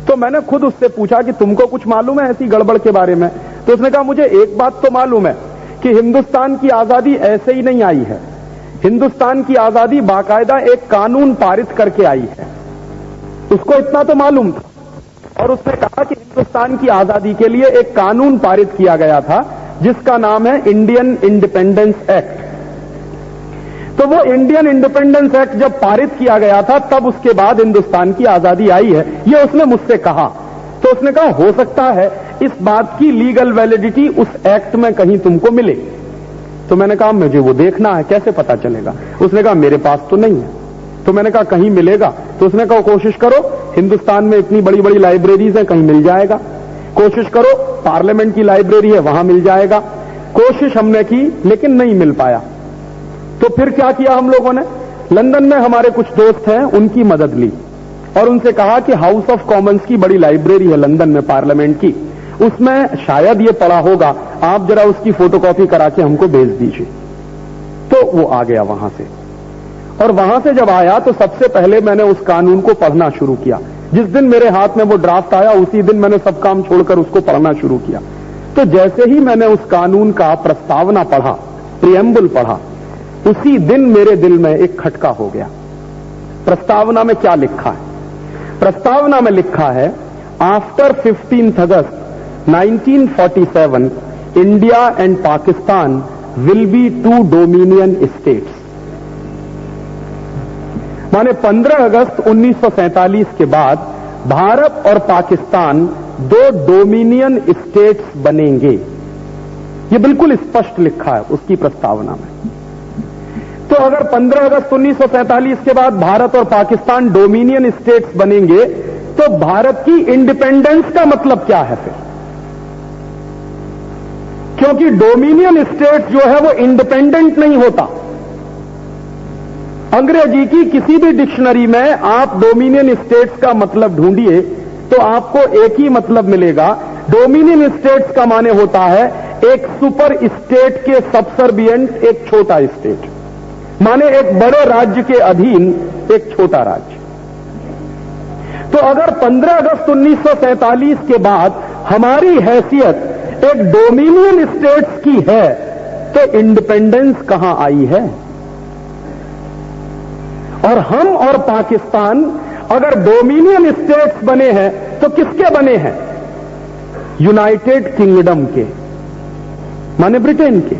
तो मैंने खुद उससे पूछा कि तुमको कुछ मालूम है ऐसी गड़बड़ के बारे में? तो उसने कहा मुझे एक बात तो मालूम है कि हिंदुस्तान की आजादी ऐसे ही नहीं आई है, हिंदुस्तान की आजादी बाकायदा एक कानून पारित करके आई है, उसको इतना तो मालूम था। और उसने कहा कि हिंदुस्तान की आजादी के लिए एक कानून पारित किया गया था जिसका नाम है इंडियन इंडिपेंडेंस एक्ट। तो वो इंडियन इंडिपेंडेंस एक्ट जब पारित किया गया था तब उसके बाद हिंदुस्तान की आजादी आई है, ये उसने मुझसे कहा। तो उसने कहा हो सकता है इस बात की लीगल वैलिडिटी उस एक्ट में कहीं तुमको मिले। तो मैंने कहा मुझे वो देखना है, कैसे पता चलेगा? उसने कहा मेरे पास तो नहीं है। तो मैंने कहा कहीं मिलेगा? तो उसने कहा कोशिश करो, हिंदुस्तान में इतनी बड़ी बड़ी लाइब्रेरीज हैं, कहीं मिल जाएगा। कोशिश करो, पार्लियामेंट की लाइब्रेरी है वहां मिल जाएगा। कोशिश हमने की लेकिन नहीं मिल पाया। तो फिर क्या किया हम लोगों ने, लंदन में हमारे कुछ दोस्त हैं उनकी मदद ली और उनसे कहा कि हाउस ऑफ कॉमन्स की बड़ी लाइब्रेरी है लंदन में पार्लियामेंट की, उसमें शायद ये पड़ा होगा, आप जरा उसकी फोटोकॉपी करा के हमको भेज दीजिए। तो वो आ गया वहां से, और वहां से जब आया तो सबसे पहले मैंने उस कानून को पढ़ना शुरू किया। जिस दिन मेरे हाथ में वो ड्राफ्ट आया उसी दिन मैंने सब काम छोड़कर उसको पढ़ना शुरू किया। तो जैसे ही मैंने उस कानून का प्रस्तावना पढ़ा, प्रिएम्बल पढ़ा, उसी दिन मेरे दिल में एक खटका हो गया। प्रस्तावना में क्या लिखा है? प्रस्तावना में लिखा है after 15 August 1947 India and Pakistan will be 2 dominion states. माने 15 अगस्त 1947 के बाद भारत और पाकिस्तान 2 डोमिनियन स्टेट्स बनेंगे। ये बिल्कुल स्पष्ट लिखा है उसकी प्रस्तावना में। तो अगर 15 अगस्त 1947 के बाद भारत और पाकिस्तान डोमिनियन स्टेट्स बनेंगे तो भारत की इंडिपेंडेंस का मतलब क्या है फिर? क्योंकि डोमिनियन स्टेट्स जो है वो इंडिपेंडेंट नहीं होता। अंग्रेजी की किसी भी डिक्शनरी में आप डोमिनियन स्टेट्स का मतलब ढूंढिए तो आपको एक ही मतलब मिलेगा। डोमिनियन स्टेट्स का माने होता है एक सुपर स्टेट के सबसर्बिएंट एक छोटा स्टेट, माने एक बड़े राज्य के अधीन एक छोटा राज्य। तो अगर 15 अगस्त 1947 के बाद हमारी हैसियत एक डोमिनियन स्टेट्स की है तो इंडिपेंडेंस कहां आई है? और हम और पाकिस्तान अगर डोमिनियन स्टेट्स बने हैं तो किसके बने हैं? यूनाइटेड किंगडम के, माने ब्रिटेन के।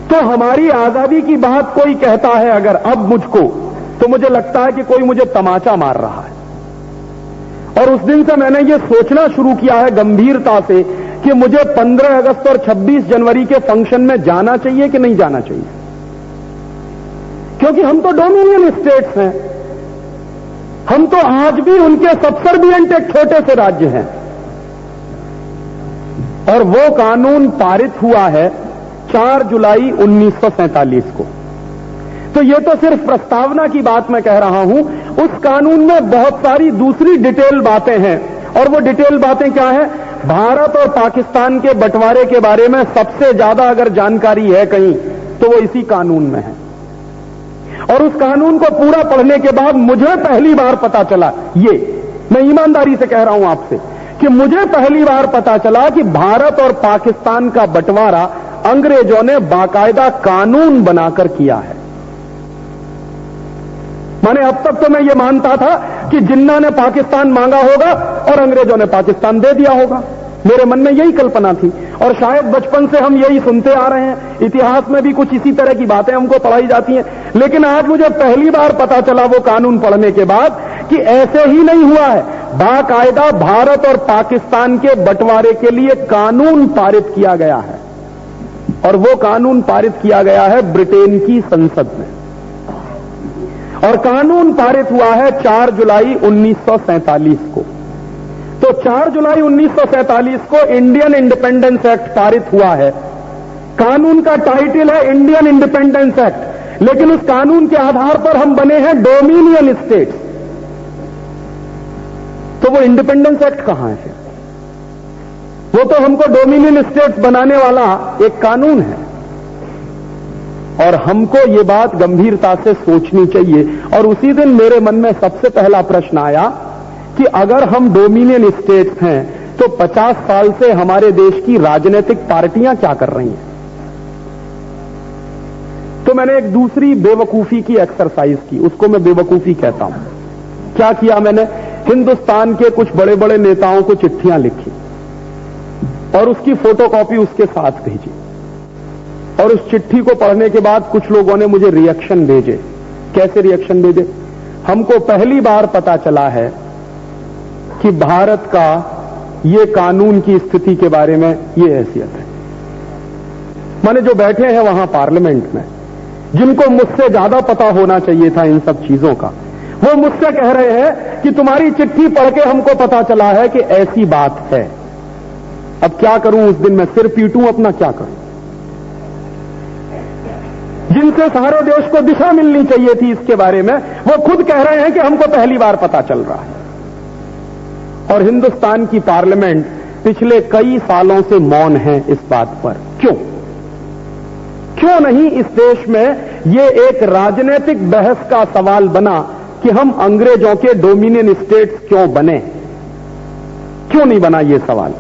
तो हमारी आजादी की बात कोई कहता है अगर अब मुझको, तो मुझे लगता है कि कोई मुझे तमाचा मार रहा है। और उस दिन से मैंने ये सोचना शुरू किया है गंभीरता से कि मुझे 15 अगस्त और 26 जनवरी के फंक्शन में जाना चाहिए कि नहीं जाना चाहिए, क्योंकि हम तो डोमिनियन स्टेट्स हैं, हम तो आज भी उनके सबसर्बिएंट एक छोटे से राज्य हैं। और वो कानून पारित हुआ है 4 जुलाई 1947 को। तो ये तो सिर्फ प्रस्तावना की बात मैं कह रहा हूं, उस कानून में बहुत सारी दूसरी डिटेल बातें हैं। और वो डिटेल बातें क्या है? भारत और पाकिस्तान के बंटवारे के बारे में सबसे ज्यादा अगर जानकारी है कहीं तो वो इसी कानून में है। और उस कानून को पूरा पढ़ने के बाद मुझे पहली बार पता चला, ये मैं ईमानदारी से कह रहा हूं आपसे, कि मुझे पहली बार पता चला कि भारत और पाकिस्तान का बंटवारा अंग्रेजों ने बाकायदा कानून बनाकर किया है। माने अब तक तो मैं ये मानता था कि जिन्ना ने पाकिस्तान मांगा होगा और अंग्रेजों ने पाकिस्तान दे दिया होगा। मेरे मन में यही कल्पना थी और शायद बचपन से हम यही सुनते आ रहे हैं। इतिहास में भी कुछ इसी तरह की बातें हमको पढ़ाई जाती हैं, लेकिन आज मुझे पहली बार पता चला वो कानून पढ़ने के बाद कि ऐसे ही नहीं हुआ है। बाकायदा भारत और पाकिस्तान के बंटवारे के लिए कानून पारित किया गया है और वो कानून पारित किया गया है ब्रिटेन की संसद में और कानून पारित हुआ है 4 जुलाई 1947 को। तो 4 जुलाई 1947 को इंडियन इंडिपेंडेंस एक्ट पारित हुआ है। कानून का टाइटल है इंडियन इंडिपेंडेंस एक्ट, लेकिन उस कानून के आधार पर हम बने हैं डोमिनियन स्टेट्स। तो वो इंडिपेंडेंस एक्ट कहां है फिर? वो तो हमको डोमिनियन स्टेट्स बनाने वाला एक कानून है और हमको ये बात गंभीरता से सोचनी चाहिए। और उसी दिन मेरे मन में सबसे पहला प्रश्न आया कि अगर हम डोमिनियन स्टेट्स हैं तो 50 साल से हमारे देश की राजनीतिक पार्टियां क्या कर रही हैं? तो मैंने एक दूसरी बेवकूफी की एक्सरसाइज की, उसको मैं बेवकूफी कहता हूं। क्या किया मैंने? हिंदुस्तान के कुछ बड़े बड़े नेताओं को चिट्ठियां लिखी और उसकी फोटोकॉपी उसके साथ भेजी और उस चिट्ठी को पढ़ने के बाद कुछ लोगों ने मुझे रिएक्शन भेजे। कैसे रिएक्शन भेजे? हमको पहली बार पता चला है कि भारत का ये कानून की स्थिति के बारे में ये हैसियत है। माने जो बैठे हैं वहां पार्लियामेंट में, जिनको मुझसे ज्यादा पता होना चाहिए था इन सब चीजों का, वो मुझसे कह रहे हैं कि तुम्हारी चिट्ठी पढ़ के हमको पता चला है कि ऐसी बात है। अब क्या करूं? उस दिन मैं सिर पीटूं अपना? क्या करूं? जिनसे सारे देश को दिशा मिलनी चाहिए थी इसके बारे में, वो खुद कह रहे हैं कि हमको पहली बार पता चल रहा है। और हिंदुस्तान की पार्लियामेंट पिछले कई सालों से मौन है इस बात पर। क्यों नहीं इस देश में ये एक राजनीतिक बहस का सवाल बना कि हम अंग्रेजों के डोमिनियन स्टेट्स क्यों बने? क्यों नहीं बना ये सवाल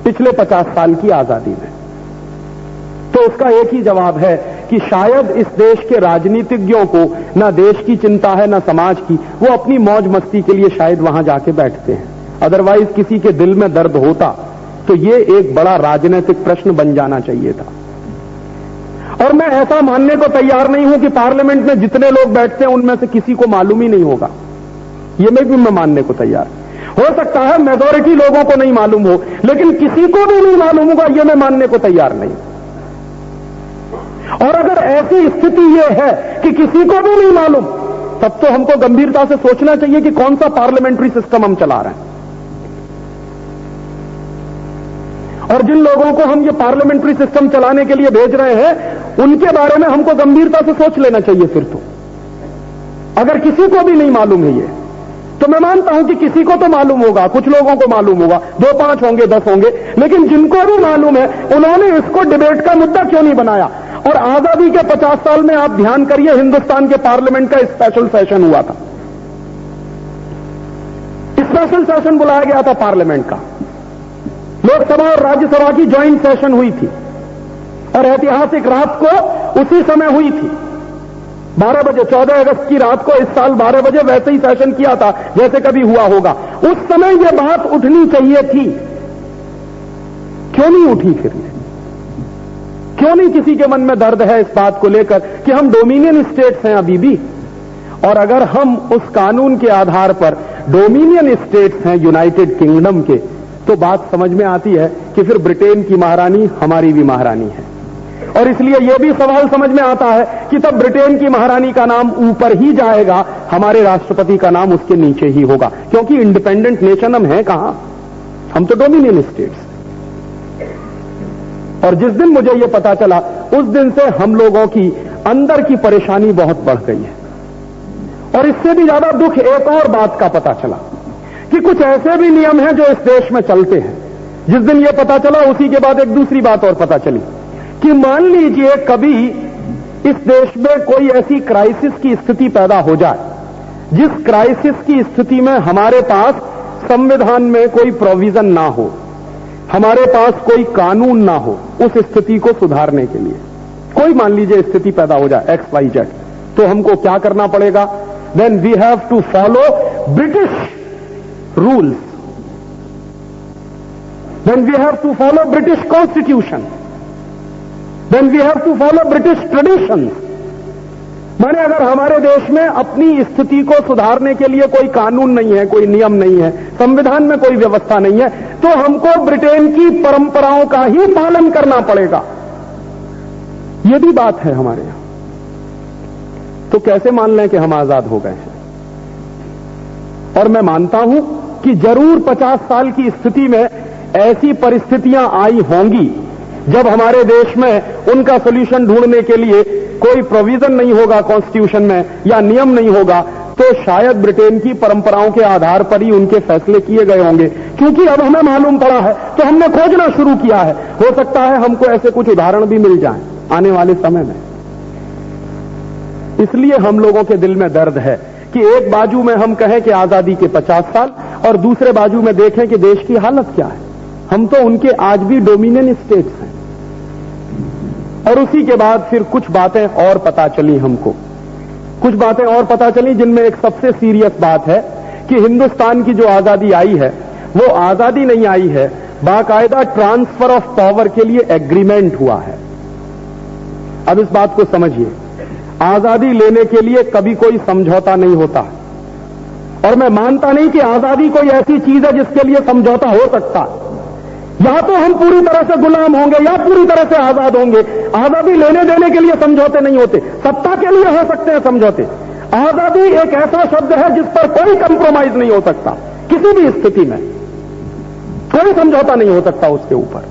पिछले 50 साल की आजादी में? तो उसका एक ही जवाब है कि शायद इस देश के राजनीतिज्ञों को ना देश की चिंता है ना समाज की, वो अपनी मौज मस्ती के लिए शायद वहां जाके बैठते हैं। अदरवाइज किसी के दिल में दर्द होता तो ये एक बड़ा राजनीतिक प्रश्न बन जाना चाहिए था। और मैं ऐसा मानने को तैयार नहीं हूं कि पार्लियामेंट में जितने लोग बैठते हैं उनमें से किसी को मालूम ही नहीं होगा। ये मैं मानने को तैयार। हो सकता है मेजॉरिटी लोगों को नहीं मालूम हो, लेकिन किसी को भी नहीं मालूम होगा ये मैं मानने को तैयार नहीं। और अगर ऐसी स्थिति यह है कि किसी को भी नहीं मालूम, तब तो हमको गंभीरता से सोचना चाहिए कि कौन सा पार्लियामेंट्री सिस्टम हम चला रहे हैं। और जिन लोगों को हम ये पार्लियामेंट्री सिस्टम चलाने के लिए भेज रहे हैं उनके बारे में हमको गंभीरता से सोच लेना चाहिए। फिर तो अगर किसी को भी नहीं मालूम है ये, तो मैं मानता हूं कि किसी को तो मालूम होगा, कुछ लोगों को मालूम होगा, 2, 5 होंगे, 10 होंगे, लेकिन जिनको भी मालूम है उन्होंने इसको डिबेट का मुद्दा क्यों नहीं बनाया? और आजादी के 50 साल में आप ध्यान करिए, हिंदुस्तान के पार्लियामेंट का स्पेशल सेशन हुआ था। स्पेशल सेशन बुलाया गया था पार्लियामेंट का। लोकसभा और राज्यसभा की ज्वाइंट सेशन हुई थी और ऐतिहासिक रात को उसी समय हुई थी 12 बजे। 14 अगस्त की रात को इस साल 12 बजे वैसे ही सेशन किया था जैसे कभी हुआ होगा। उस समय यह बात उठनी चाहिए थी, क्यों नहीं उठी? फिर क्यों नहीं किसी के मन में दर्द है इस बात को लेकर कि हम डोमिनियन स्टेट्स हैं अभी भी? और अगर हम उस कानून के आधार पर डोमिनियन स्टेट्स हैं यूनाइटेड किंगडम के, तो बात समझ में आती है कि फिर ब्रिटेन की महारानी हमारी भी महारानी है। और इसलिए यह भी सवाल समझ में आता है कि तब ब्रिटेन की महारानी का नाम ऊपर ही जाएगा, हमारे राष्ट्रपति का नाम उसके नीचे ही होगा, क्योंकि इंडिपेंडेंट नेशन हम हैं कहां? हम तो डोमिनियन स्टेट्स। और जिस दिन मुझे यह पता चला उस दिन से हम लोगों की अंदर की परेशानी बहुत बढ़ गई है। और इससे भी ज्यादा दुख एक और बात का पता चला कि कुछ ऐसे भी नियम हैं जो इस देश में चलते हैं। जिस दिन यह पता चला उसी के बाद एक दूसरी बात और पता चली कि मान लीजिए कभी इस देश में कोई ऐसी क्राइसिस की स्थिति पैदा हो जाए, जिस क्राइसिस की स्थिति में हमारे पास संविधान में कोई प्रोविजन ना हो, हमारे पास कोई कानून ना हो उस स्थिति को सुधारने के लिए। कोई मान लीजिए स्थिति पैदा हो जाए XYZ, तो हमको क्या करना पड़ेगा? Then we have to follow British rules, then we have to follow British constitution, then we have to follow British traditions. माने अगर हमारे देश में अपनी स्थिति को सुधारने के लिए कोई कानून नहीं है, कोई नियम नहीं है, संविधान में कोई व्यवस्था नहीं है, तो हमको ब्रिटेन की परंपराओं का ही पालन करना पड़ेगा। ये भी बात है हमारे यहां। तो कैसे मान लें कि हम आजाद हो गए हैं? और मैं मानता हूं कि जरूर 50 साल की स्थिति में ऐसी परिस्थितियां आई होंगी जब हमारे देश में उनका सोल्यूशन ढूंढने के लिए कोई प्रोविजन नहीं होगा कॉन्स्टिट्यूशन में या नियम नहीं होगा, तो शायद ब्रिटेन की परंपराओं के आधार पर ही उनके फैसले किए गए होंगे। क्योंकि अब हमें मालूम पड़ा है तो हमने खोजना शुरू किया है। हो सकता है हमको ऐसे कुछ उदाहरण भी मिल जाएं आने वाले समय में। इसलिए हम लोगों के दिल में दर्द है कि एक बाजू में हम कहें कि आजादी के 50 साल और दूसरे बाजू में देखें कि देश की हालत क्या है। हम तो उनके आज भी डोमिनियन स्टेट्स हैं। और उसी के बाद फिर कुछ बातें और पता चली हमको, कुछ बातें और पता चली जिनमें एक सबसे सीरियस बात है कि हिंदुस्तान की जो आजादी आई है वो आजादी नहीं आई है, बाकायदा ट्रांसफर ऑफ पावर के लिए एग्रीमेंट हुआ है। अब इस बात को समझिए, आजादी लेने के लिए कभी कोई समझौता नहीं होता। और मैं मानता नहीं कि आजादी कोई ऐसी चीज है जिसके लिए समझौता हो सकता। या तो हम पूरी तरह से गुलाम होंगे या पूरी तरह से आजाद होंगे। आजादी लेने देने के लिए समझौते नहीं होते, सत्ता के लिए हो सकते हैं समझौते। आजादी एक ऐसा शब्द है जिस पर कोई कंप्रोमाइज नहीं हो सकता, किसी भी स्थिति में कोई समझौता नहीं हो सकता उसके ऊपर।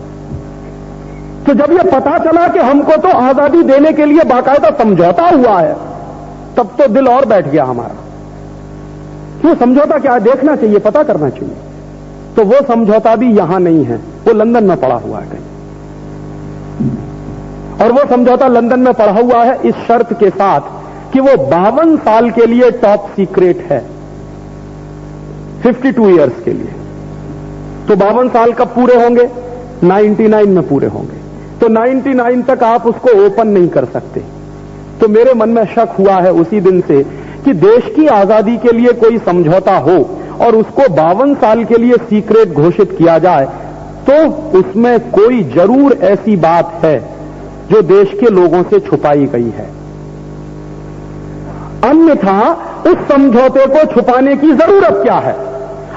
तो जब यह पता चला कि हमको तो आजादी देने के लिए बाकायदा समझौता हुआ है, तब तो दिल और बैठ गया हमारा। वो समझौता क्या है देखना चाहिए, पता करना चाहिए। तो वो समझौता भी यहां नहीं है, वो लंदन में पड़ा हुआ है कहीं। और वो समझौता लंदन में पड़ा हुआ है इस शर्त के साथ कि वो 52 साल के लिए टॉप सीक्रेट है, 52 इयर्स के लिए। तो 52 साल कब पूरे होंगे? 99 में पूरे होंगे। तो 99 तक आप उसको ओपन नहीं कर सकते। तो मेरे मन में शक हुआ है उसी दिन से कि देश की आजादी के लिए कोई समझौता हो और उसको 52 साल के लिए सीक्रेट घोषित किया जाए, तो उसमें कोई जरूर ऐसी बात है जो देश के लोगों से छुपाई गई है। अन्यथा उस समझौते को छुपाने की जरूरत क्या है?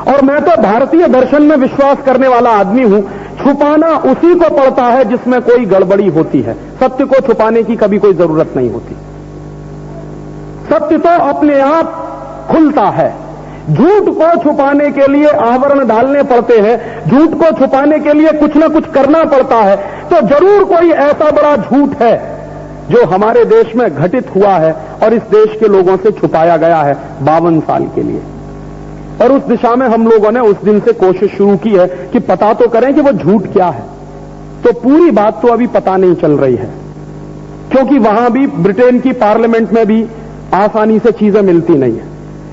और मैं तो भारतीय दर्शन में विश्वास करने वाला आदमी हूं। छुपाना उसी को पड़ता है जिसमें कोई गड़बड़ी होती है। सत्य को छुपाने की कभी कोई जरूरत नहीं होती। सत्य तो अपने आप खुलता है। झूठ को छुपाने के लिए आवरण डालने पड़ते हैं, झूठ को छुपाने के लिए कुछ ना कुछ करना पड़ता है। तो जरूर कोई ऐसा बड़ा झूठ है जो हमारे देश में घटित हुआ है और इस देश के लोगों से छुपाया गया है 52 साल के लिए। और उस दिशा में हम लोगों ने उस दिन से कोशिश शुरू की है कि पता तो करें कि वो झूठ क्या है। तो पूरी बात तो अभी पता नहीं चल रही है, क्योंकि वहां भी ब्रिटेन की पार्लियामेंट में भी आसानी से चीजें मिलती नहीं है।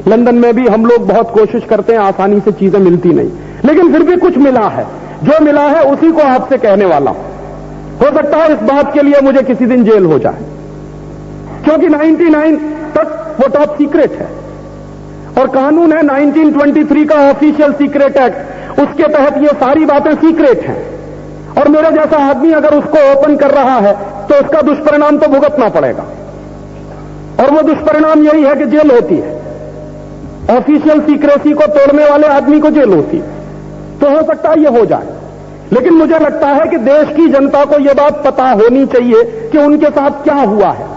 लंदन में भी हम लोग बहुत कोशिश करते हैं, आसानी से चीजें मिलती नहीं। लेकिन फिर भी कुछ मिला है, जो मिला है उसी को आपसे कहने वाला हूं। हो सकता है इस बात के लिए मुझे किसी दिन जेल हो जाए, क्योंकि 99 तक वो टॉप सीक्रेट है। और कानून है 1923 का ऑफिशियल सीक्रेट एक्ट, उसके तहत ये सारी बातें सीक्रेट हैं। और मेरे जैसा आदमी अगर उसको ओपन कर रहा है तो उसका दुष्परिणाम तो भुगतना पड़ेगा। और वो दुष्परिणाम यही है कि जेल होती है। ऑफिशियल सीक्रेसी को तोड़ने वाले आदमी को जेल होती है। तो हो सकता है ये हो जाए, लेकिन मुझे लगता है कि देश की जनता को यह बात पता होनी चाहिए कि उनके साथ क्या हुआ है।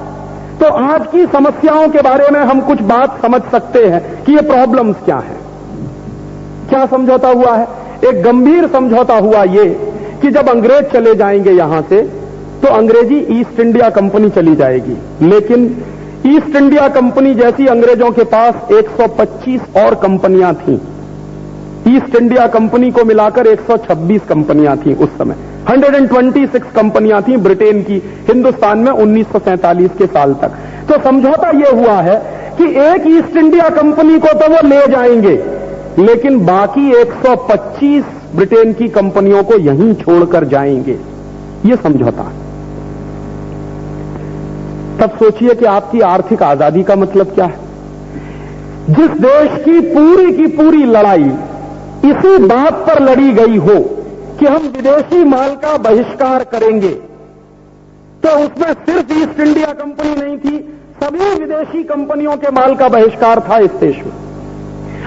तो आज की समस्याओं के बारे में हम कुछ बात समझ सकते हैं कि ये प्रॉब्लम्स क्या है। क्या समझौता हुआ है? एक गंभीर समझौता हुआ ये कि जब अंग्रेज चले जाएंगे यहां से तो अंग्रेजी ईस्ट इंडिया कंपनी चली जाएगी। लेकिन ईस्ट इंडिया कंपनी जैसी अंग्रेजों के पास 125 और कंपनियां थीं। ईस्ट इंडिया कंपनी को मिलाकर 126 कंपनियां थीं उस समय। 126 कंपनियां थीं ब्रिटेन की हिंदुस्तान में 1947 के साल तक। तो समझौता यह हुआ है कि एक ईस्ट इंडिया कंपनी को तो वो ले जाएंगे, लेकिन बाकी 125 ब्रिटेन की कंपनियों को यहीं छोड़कर जाएंगे। ये समझौता। तब सोचिए कि आपकी आर्थिक आजादी का मतलब क्या है। जिस देश की पूरी लड़ाई इसी बात पर लड़ी गई हो कि हम विदेशी माल का बहिष्कार करेंगे, तो उसमें सिर्फ ईस्ट इंडिया कंपनी नहीं थी, सभी विदेशी कंपनियों के माल का बहिष्कार था इस देश में।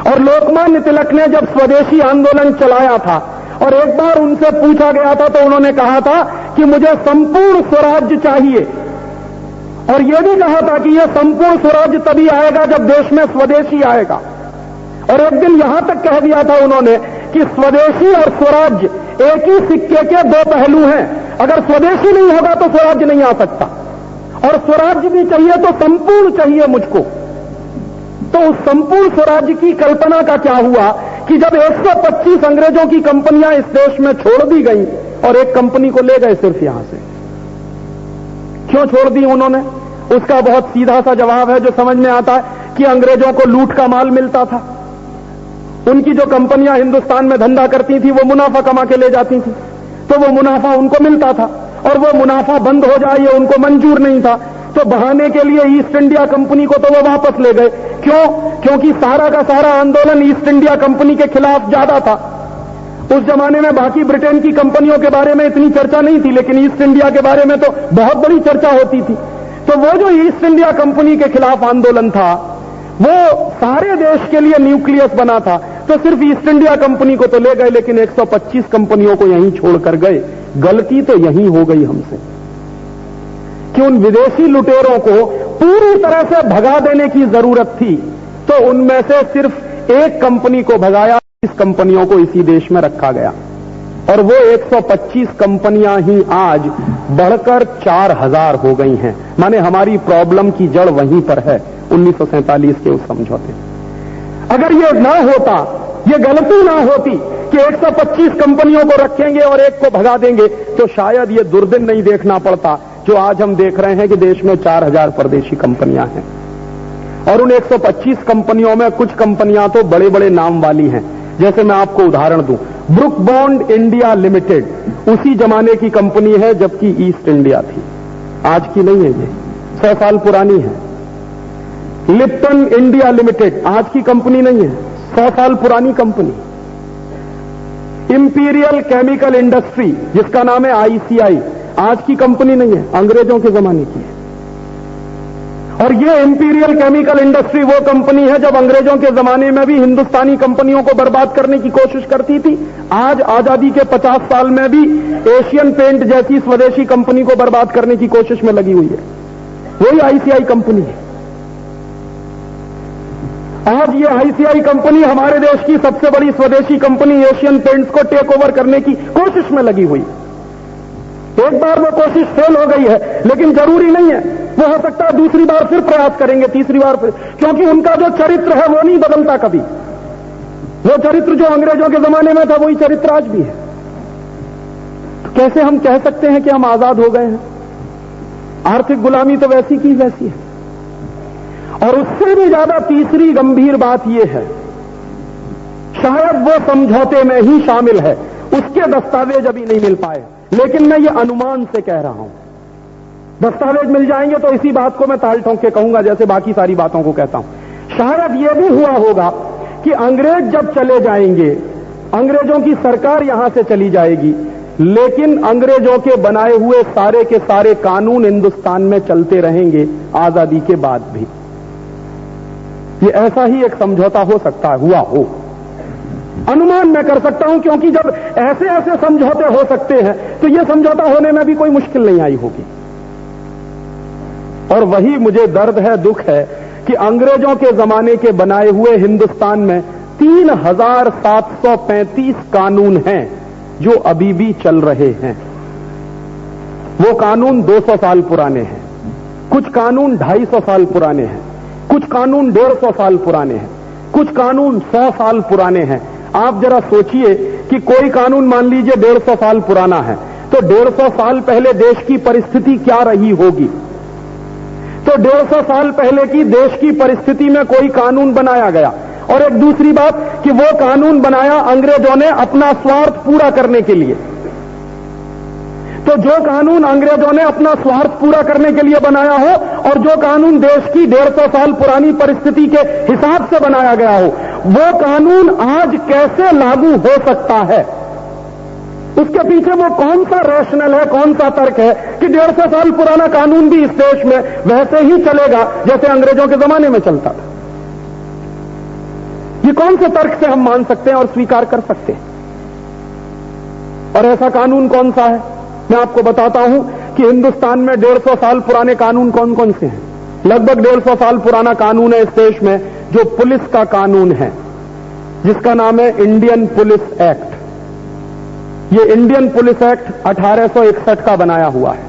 और लोकमान्य तिलक ने जब स्वदेशी आंदोलन चलाया था और एक बार उनसे पूछा गया था तो उन्होंने कहा था कि मुझे संपूर्ण स्वराज्य चाहिए, और यह भी कहा था कि यह संपूर्ण स्वराज्य तभी आएगा जब देश में स्वदेशी आएगा। और एक दिन यहां तक कह दिया था उन्होंने कि स्वदेशी और स्वराज्य एक ही सिक्के के दो पहलू हैं, अगर स्वदेशी नहीं होगा तो स्वराज्य नहीं आ सकता, और स्वराज्य भी चाहिए तो संपूर्ण चाहिए मुझको। तो उस संपूर्ण स्वराज्य की कल्पना का क्या हुआ कि जब 125 अंग्रेजों की कंपनियां इस देश में छोड़ दी गई और एक कंपनी को ले गए सिर्फ यहां से। क्यों छोड़ दी उन्होंने? उसका बहुत सीधा सा जवाब है जो समझ में आता है कि अंग्रेजों को लूट का माल मिलता था। उनकी जो कंपनियां हिंदुस्तान में धंधा करती थी वो मुनाफा कमा के ले जाती थी, तो वो मुनाफा उनको मिलता था, और वो मुनाफा बंद हो जाए ये उनको मंजूर नहीं था। तो बहाने के लिए ईस्ट इंडिया कंपनी को तो वो वापस ले गए। क्यों? क्योंकि सारा का सारा आंदोलन ईस्ट इंडिया कंपनी के खिलाफ ज्यादा था। उस जमाने में बाकी ब्रिटेन की कंपनियों के बारे में इतनी चर्चा नहीं थी, लेकिन ईस्ट इंडिया के बारे में तो बहुत बड़ी चर्चा होती थी। तो वो जो ईस्ट इंडिया कंपनी के खिलाफ आंदोलन था वो सारे देश के लिए न्यूक्लियस बना था। तो सिर्फ ईस्ट इंडिया कंपनी को तो ले गए, लेकिन 125 कंपनियों को यहीं छोड़कर गए। गलती तो यहीं हो गई हमसे कि उन विदेशी लुटेरों को पूरी तरह से भगा देने की जरूरत थी, तो उनमें से सिर्फ एक कंपनी को भगाया, इस कंपनियों को इसी देश में रखा गया, और वो 125 कंपनियां ही आज बढ़कर 4000 हो गई हैं। माने हमारी प्रॉब्लम की जड़ वहीं पर है, 1947 के उस समझौते। अगर ये ना होता, ये गलती ना होती कि 125 कंपनियों को रखेंगे और एक को भगा देंगे, तो शायद ये दुर्दिन नहीं देखना पड़ता जो आज हम देख रहे हैं कि देश में 4000 परदेशी कंपनियां हैं। और उन 125 कंपनियों में कुछ कंपनियां तो बड़े बड़े नाम वाली हैं। जैसे मैं आपको उदाहरण दूं, ब्रुक बॉन्ड इंडिया लिमिटेड उसी जमाने की कंपनी है जबकि ईस्ट इंडिया थी, आज की नहीं है, ये 100 साल पुरानी है। लिप्टन इंडिया लिमिटेड आज की कंपनी नहीं है, 100 साल पुरानी कंपनी। इंपीरियल केमिकल इंडस्ट्री जिसका नाम है आईसीआई, आज की कंपनी नहीं है, अंग्रेजों के जमाने की है। और ये इंपीरियल केमिकल इंडस्ट्री वो कंपनी है जब अंग्रेजों के जमाने में भी हिंदुस्तानी कंपनियों को बर्बाद करने की कोशिश करती थी। आज आजादी के 50 साल में भी एशियन पेंट जैसी स्वदेशी कंपनी को बर्बाद करने की कोशिश में लगी हुई है, वही आईसीआई कंपनी है। आज ये आईसीआई कंपनी हमारे देश की सबसे बड़ी स्वदेशी कंपनी एशियन पेंट्स को टेक ओवर करने की कोशिश में लगी हुई। एक बार वो कोशिश फेल हो गई है, लेकिन जरूरी नहीं है, वो हो सकता है दूसरी बार फिर प्रयास करेंगे, तीसरी बार फिर, क्योंकि उनका जो चरित्र है वो नहीं बदलता कभी। वो चरित्र जो अंग्रेजों के जमाने में था वही चरित्र आज भी है। तो कैसे हम कह सकते हैं कि हम आजाद हो गए हैं? आर्थिक गुलामी तो वैसी की वैसी है। और उससे भी ज्यादा तीसरी गंभीर बात यह है, शायद वो समझौते में ही शामिल है, उसके दस्तावेज अभी नहीं मिल पाए, लेकिन मैं ये अनुमान से कह रहा हूं। दस्तावेज मिल जाएंगे तो इसी बात को मैं ताल ठोंक के कहूंगा जैसे बाकी सारी बातों को कहता हूं। शायद यह भी हुआ होगा कि अंग्रेज जब चले जाएंगे, अंग्रेजों की सरकार यहां से चली जाएगी, लेकिन अंग्रेजों के बनाए हुए सारे के सारे कानून हिंदुस्तान में चलते रहेंगे आजादी के बाद भी। ये ऐसा ही एक समझौता हो सकता है, हुआ हो, अनुमान मैं कर सकता हूं, क्योंकि जब ऐसे ऐसे समझौते हो सकते हैं तो यह समझौता होने में भी कोई मुश्किल नहीं आई होगी। और वही मुझे दर्द है, दुख है कि अंग्रेजों के जमाने के बनाए हुए हिंदुस्तान में 3735 कानून हैं जो अभी भी चल रहे हैं। वो कानून 200 साल पुराने हैं, कुछ कानून 250 साल पुराने हैं, कुछ कानून 150 साल पुराने हैं, कुछ कानून 100 साल पुराने हैं। आप जरा सोचिए कि कोई कानून मान लीजिए 150 साल पुराना है, तो 150 साल पहले देश की परिस्थिति क्या रही होगी? तो 150 साल पहले की देश की परिस्थिति में कोई कानून बनाया गया, और एक दूसरी बात कि वो कानून बनाया अंग्रेजों ने अपना स्वार्थ पूरा करने के लिए। तो जो कानून अंग्रेजों ने अपना स्वार्थ पूरा करने के लिए बनाया हो और जो कानून देश की 150 साल पुरानी परिस्थिति के हिसाब से बनाया गया हो, वो कानून आज कैसे लागू हो सकता है? उसके पीछे वो कौन सा रैशनल है, कौन सा तर्क है कि 150 साल पुराना कानून भी इस देश में वैसे ही चलेगा जैसे अंग्रेजों के जमाने में चलता था? ये कौन से तर्क से हम मान सकते हैं और स्वीकार कर सकते हैं? और ऐसा कानून कौन सा है? मैं आपको बताता हूं कि हिंदुस्तान में 150 साल पुराने कानून कौन कौन से हैं। लगभग 150 साल पुराना कानून है इस देश में जो पुलिस का कानून है, जिसका नाम है इंडियन पुलिस एक्ट। ये इंडियन पुलिस एक्ट 1861 का बनाया हुआ है।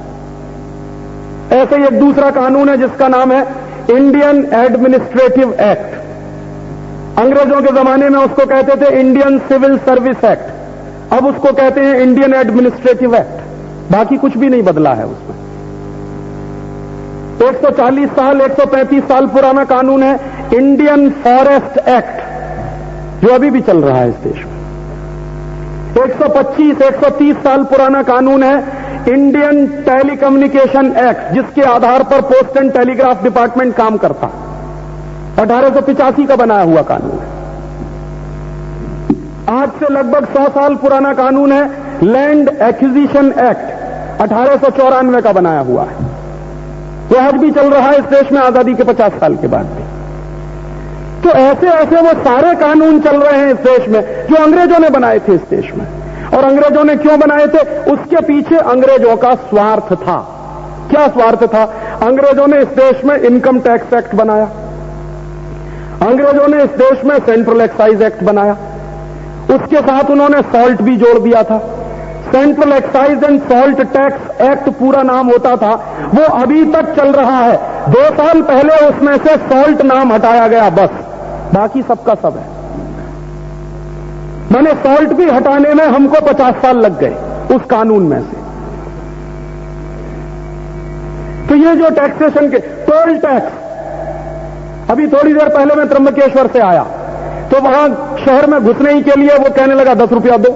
ऐसे ही एक दूसरा कानून है जिसका नाम है इंडियन एडमिनिस्ट्रेटिव एक्ट। अंग्रेजों के जमाने में उसको कहते थे इंडियन सिविल सर्विस एक्ट, अब उसको कहते हैं इंडियन एडमिनिस्ट्रेटिव एक्ट। बाकी कुछ भी नहीं बदला है उसमें। 140 साल 135 साल पुराना कानून है इंडियन फॉरेस्ट एक्ट, जो अभी भी चल रहा है इस देश में। 125 130 साल पुराना कानून है इंडियन टेलीकम्युनिकेशन एक्ट, जिसके आधार पर पोस्ट एंड टेलीग्राफ डिपार्टमेंट काम करता है। 1885 का बनाया हुआ कानून है। आज से लगभग 100 साल पुराना कानून है लैंड एक्विजिशन एक्ट, 1894 का बनाया हुआ है। वो आज भी चल रहा है इस देश में आजादी के 50 साल के बाद भी। तो ऐसे ऐसे वो सारे कानून चल रहे हैं इस देश में जो अंग्रेजों ने बनाए थे इस देश में। और अंग्रेजों ने क्यों बनाए थे? उसके पीछे अंग्रेजों का स्वार्थ था। क्या स्वार्थ था? अंग्रेजों ने इस देश में इनकम टैक्स एक्ट बनाया, अंग्रेजों ने इस देश में सेंट्रल एक्साइज एक्ट बनाया, उसके साथ उन्होंने सॉल्ट भी जोड़ दिया था। Central excise and salt tax act पूरा नाम होता था, वो अभी तक चल रहा है। 2 साल पहले उसमें से सॉल्ट नाम हटाया गया, बस बाकी सबका सब है। मैंने सॉल्ट भी हटाने में हमको 50 साल लग गए उस कानून में से। तो ये जो टैक्सेशन के टोल टैक्स, अभी थोड़ी देर पहले मैं त्र्यंबकेश्वर से आया तो वहां शहर में घुसने ही के लिए वो कहने लगा 10 रुपया दो।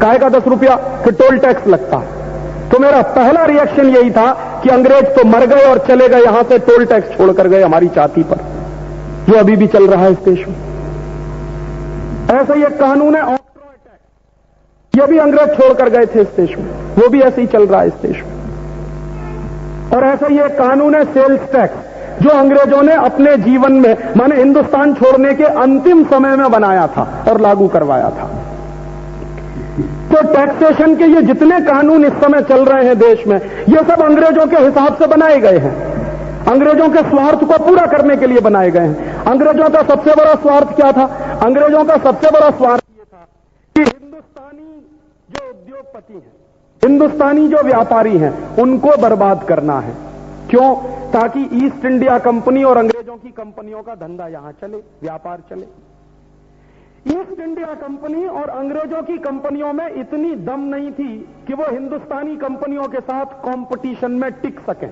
काहे का 10 रुपया? कि टोल टैक्स लगता है। तो मेरा पहला रिएक्शन यही था कि अंग्रेज तो मर गए और चले गए, यहां से टोल टैक्स छोड़कर गए हमारी छाती पर, जो अभी भी चल रहा है इस देश में। ऐसा ही एक कानून है ऑक्ट्रॉय टैक्स, ये भी अंग्रेज छोड़कर गए थे इस देश में, वो भी ऐसे ही चल रहा है इस देश में। और ऐसा ही एक कानून है सेल्स टैक्स, जो अंग्रेजों ने अपने जीवन में, माने हिंदुस्तान छोड़ने के अंतिम समय में बनाया था और लागू करवाया था। तो टैक्सेशन के ये जितने कानून इस समय चल रहे हैं देश में, ये सब अंग्रेजों के हिसाब से बनाए गए हैं, अंग्रेजों के स्वार्थ को पूरा करने के लिए बनाए गए हैं। अंग्रेजों का सबसे बड़ा स्वार्थ क्या था? अंग्रेजों का सबसे बड़ा स्वार्थ ये था कि हिंदुस्तानी जो उद्योगपति हैं, हिंदुस्तानी जो व्यापारी हैं, उनको बर्बाद करना है। क्यों? ताकि ईस्ट इंडिया कंपनी और अंग्रेजों की कंपनियों का धंधा यहां चले, व्यापार चले। ईस्ट इंडिया कंपनी और अंग्रेजों की कंपनियों में इतनी दम नहीं थी कि वो हिंदुस्तानी कंपनियों के साथ कंपटीशन में टिक सकें।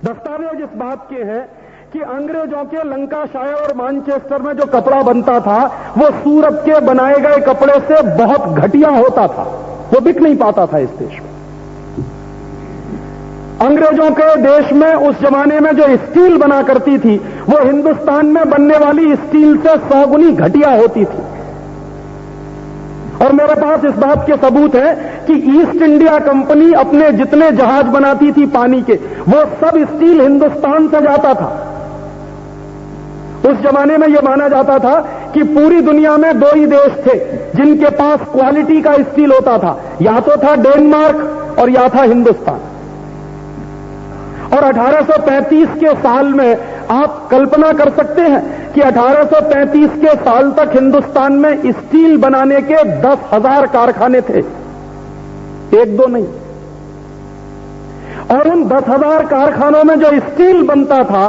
दस्तावेज इस बात के हैं कि अंग्रेजों के लंकाशायर और मानचेस्टर में जो कपड़ा बनता था, वो सूरत के बनाए गए कपड़े से बहुत घटिया होता था, वो बिक नहीं पाता था इस देश में। अंग्रेजों के देश में उस जमाने में जो स्टील बना करती थी, वो हिंदुस्तान में बनने वाली स्टील से 100 गुनी घटिया होती थी। और मेरे पास इस बात के सबूत है कि ईस्ट इंडिया कंपनी अपने जितने जहाज बनाती थी पानी के, वो सब स्टील हिंदुस्तान से जाता था। उस जमाने में यह माना जाता था कि पूरी दुनिया में 2 ही देश थे जिनके पास क्वालिटी का स्टील होता था, या तो था डेनमार्क और या था हिंदुस्तान। और 1835 के साल में आप कल्पना कर सकते हैं कि 1835 के साल तक हिंदुस्तान में स्टील बनाने के 10,000 कारखाने थे, 1-2 नहीं। और उन 10,000 कारखानों में जो स्टील बनता था,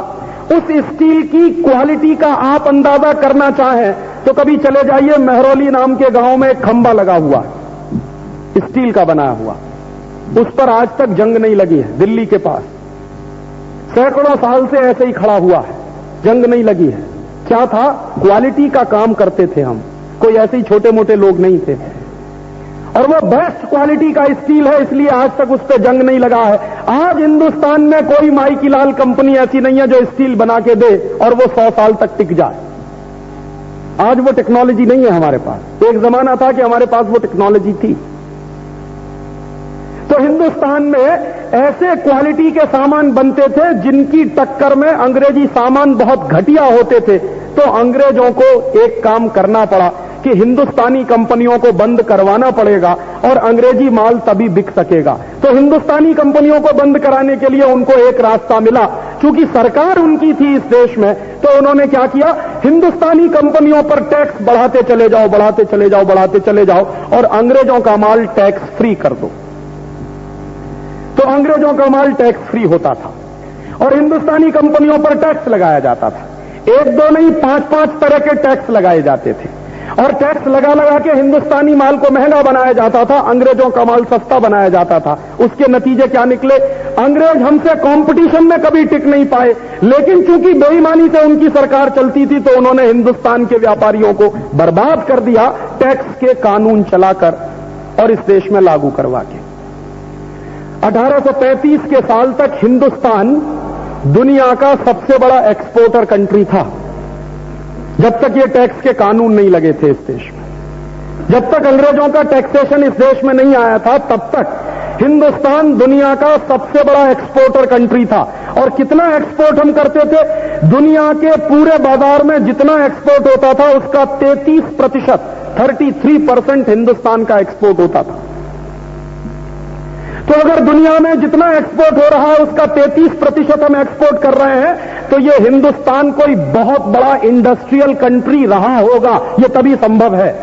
उस स्टील की क्वालिटी का आप अंदाजा करना चाहें तो कभी चले जाइए मेहरौली नाम के गांव में एक खंभा लगा हुआ स्टील का बनाया हुआ, उस पर आज तक जंग नहीं लगी है। दिल्ली के पास सैकड़ों साल से ऐसे ही खड़ा हुआ है, जंग नहीं लगी है। क्या था? क्वालिटी का काम करते थे हम, कोई ऐसे ही छोटे मोटे लोग नहीं थे। और वो बेस्ट क्वालिटी का स्टील है, इसलिए आज तक उस पर जंग नहीं लगा है। आज हिंदुस्तान में कोई माई की लाल कंपनी ऐसी नहीं है जो स्टील बना के दे और वो 100 साल तक टिक जाए। आज वो टेक्नोलॉजी नहीं है हमारे पास। एक जमाना था कि हमारे पास वो टेक्नोलॉजी थी। तो हिंदुस्तान में ऐसे क्वालिटी के सामान बनते थे जिनकी टक्कर में अंग्रेजी सामान बहुत घटिया होते थे। तो अंग्रेजों को एक काम करना पड़ा कि हिंदुस्तानी कंपनियों को बंद करवाना पड़ेगा और अंग्रेजी माल तभी बिक सकेगा। तो हिंदुस्तानी कंपनियों को बंद कराने के लिए उनको एक रास्ता मिला। चूंकि सरकार उनकी थी इस देश में, तो उन्होंने क्या किया, हिंदुस्तानी कंपनियों पर टैक्स बढ़ाते चले जाओ, बढ़ाते चले जाओ, बढ़ाते चले जाओ और अंग्रेजों का माल टैक्स फ्री कर दो। तो अंग्रेजों का माल टैक्स फ्री होता था और हिंदुस्तानी कंपनियों पर टैक्स लगाया जाता था। एक दो नहीं, 5-5 तरह के टैक्स लगाए जाते थे और टैक्स लगा लगा के हिंदुस्तानी माल को महंगा बनाया जाता था, अंग्रेजों का माल सस्ता बनाया जाता था। उसके नतीजे क्या निकले, अंग्रेज हमसे कंपटीशन में कभी टिक नहीं पाए। लेकिन चूंकि बेईमानी से उनकी सरकार चलती थी तो उन्होंने हिंदुस्तान के व्यापारियों को बर्बाद कर दिया टैक्स के कानून चलाकर और इस देश में लागू करवा के। 1835 के साल तक हिंदुस्तान दुनिया का सबसे बड़ा एक्सपोर्टर कंट्री था, जब तक ये टैक्स के कानून नहीं लगे थे इस देश में। जब तक अंग्रेजों का टैक्सेशन इस देश में नहीं आया था, तब तक हिंदुस्तान दुनिया का सबसे बड़ा एक्सपोर्टर कंट्री था। और कितना एक्सपोर्ट हम करते थे, दुनिया के पूरे बाजार में जितना एक्सपोर्ट होता था उसका 33% हिंदुस्तान का एक्सपोर्ट होता था। तो अगर दुनिया में जितना एक्सपोर्ट हो रहा है उसका 33% हम एक्सपोर्ट कर रहे हैं, तो ये हिंदुस्तान कोई बहुत बड़ा इंडस्ट्रियल कंट्री रहा होगा, ये तभी संभव है।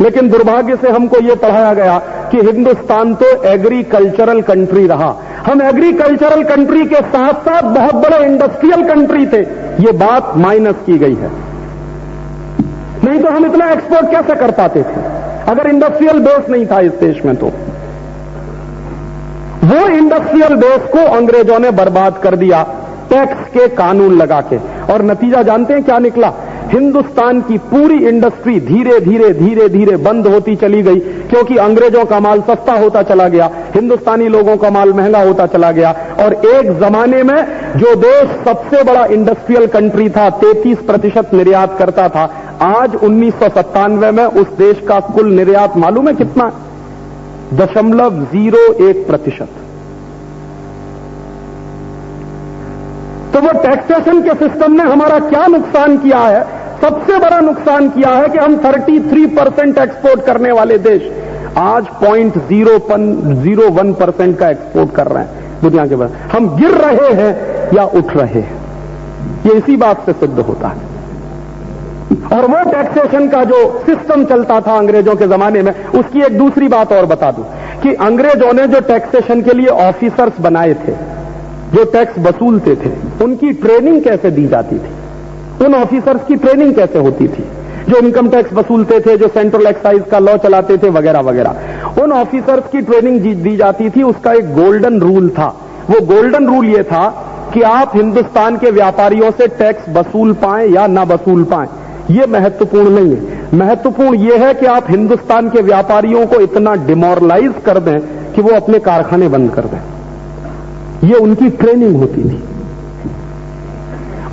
लेकिन दुर्भाग्य से हमको ये पढ़ाया गया कि हिंदुस्तान तो एग्रीकल्चरल कंट्री रहा। हम एग्रीकल्चरल कंट्री के साथ साथ बहुत बड़े इंडस्ट्रियल कंट्री थे, ये बात माइनस की गई है। नहीं तो हम इतना एक्सपोर्ट कैसे कर पाते थे अगर इंडस्ट्रियल बेस नहीं था इस देश में। तो वो इंडस्ट्रियल बेस को अंग्रेजों ने बर्बाद कर दिया टैक्स के कानून लगा के। और नतीजा जानते हैं क्या निकला, हिंदुस्तान की पूरी इंडस्ट्री धीरे धीरे धीरे धीरे बंद होती चली गई, क्योंकि अंग्रेजों का माल सस्ता होता चला गया, हिंदुस्तानी लोगों का माल महंगा होता चला गया। और एक जमाने में जो देश सबसे बड़ा इंडस्ट्रियल कंट्री था, 33% निर्यात करता था, आज 1997 में उस देश का कुल निर्यात मालूम है कितना, 0.01%। तो वो टैक्सेशन के सिस्टम ने हमारा क्या नुकसान किया है, सबसे बड़ा नुकसान किया है कि हम 33% एक्सपोर्ट करने वाले देश आज 0.01% का एक्सपोर्ट कर रहे हैं दुनिया के बाहर। हम गिर रहे हैं या उठ रहे हैं, ये इसी बात से सिद्ध होता है। और वो टैक्सेशन का जो सिस्टम चलता था अंग्रेजों के जमाने में, उसकी एक दूसरी बात और बता दूं कि अंग्रेजों ने जो टैक्सेशन के लिए ऑफिसर्स बनाए थे, जो टैक्स वसूलते थे, उनकी ट्रेनिंग कैसे दी जाती थी, उन ऑफिसर्स की ट्रेनिंग कैसे होती थी, जो इनकम टैक्स वसूलते थे, जो सेंट्रल एक्साइज का लॉ चलाते थे वगैरह वगैरह, उन ऑफिसर्स की ट्रेनिंग दी जाती थी। उसका एक गोल्डन रूल था। वो गोल्डन रूल ये था कि आप हिंदुस्तान के व्यापारियों से टैक्स वसूल पाएं या ना वसूल पाएं, ये महत्वपूर्ण नहीं है। महत्वपूर्ण यह है कि आप हिंदुस्तान के व्यापारियों को इतना डिमोरलाइज कर दें कि वो अपने कारखाने बंद कर दें। ये उनकी ट्रेनिंग होती थी।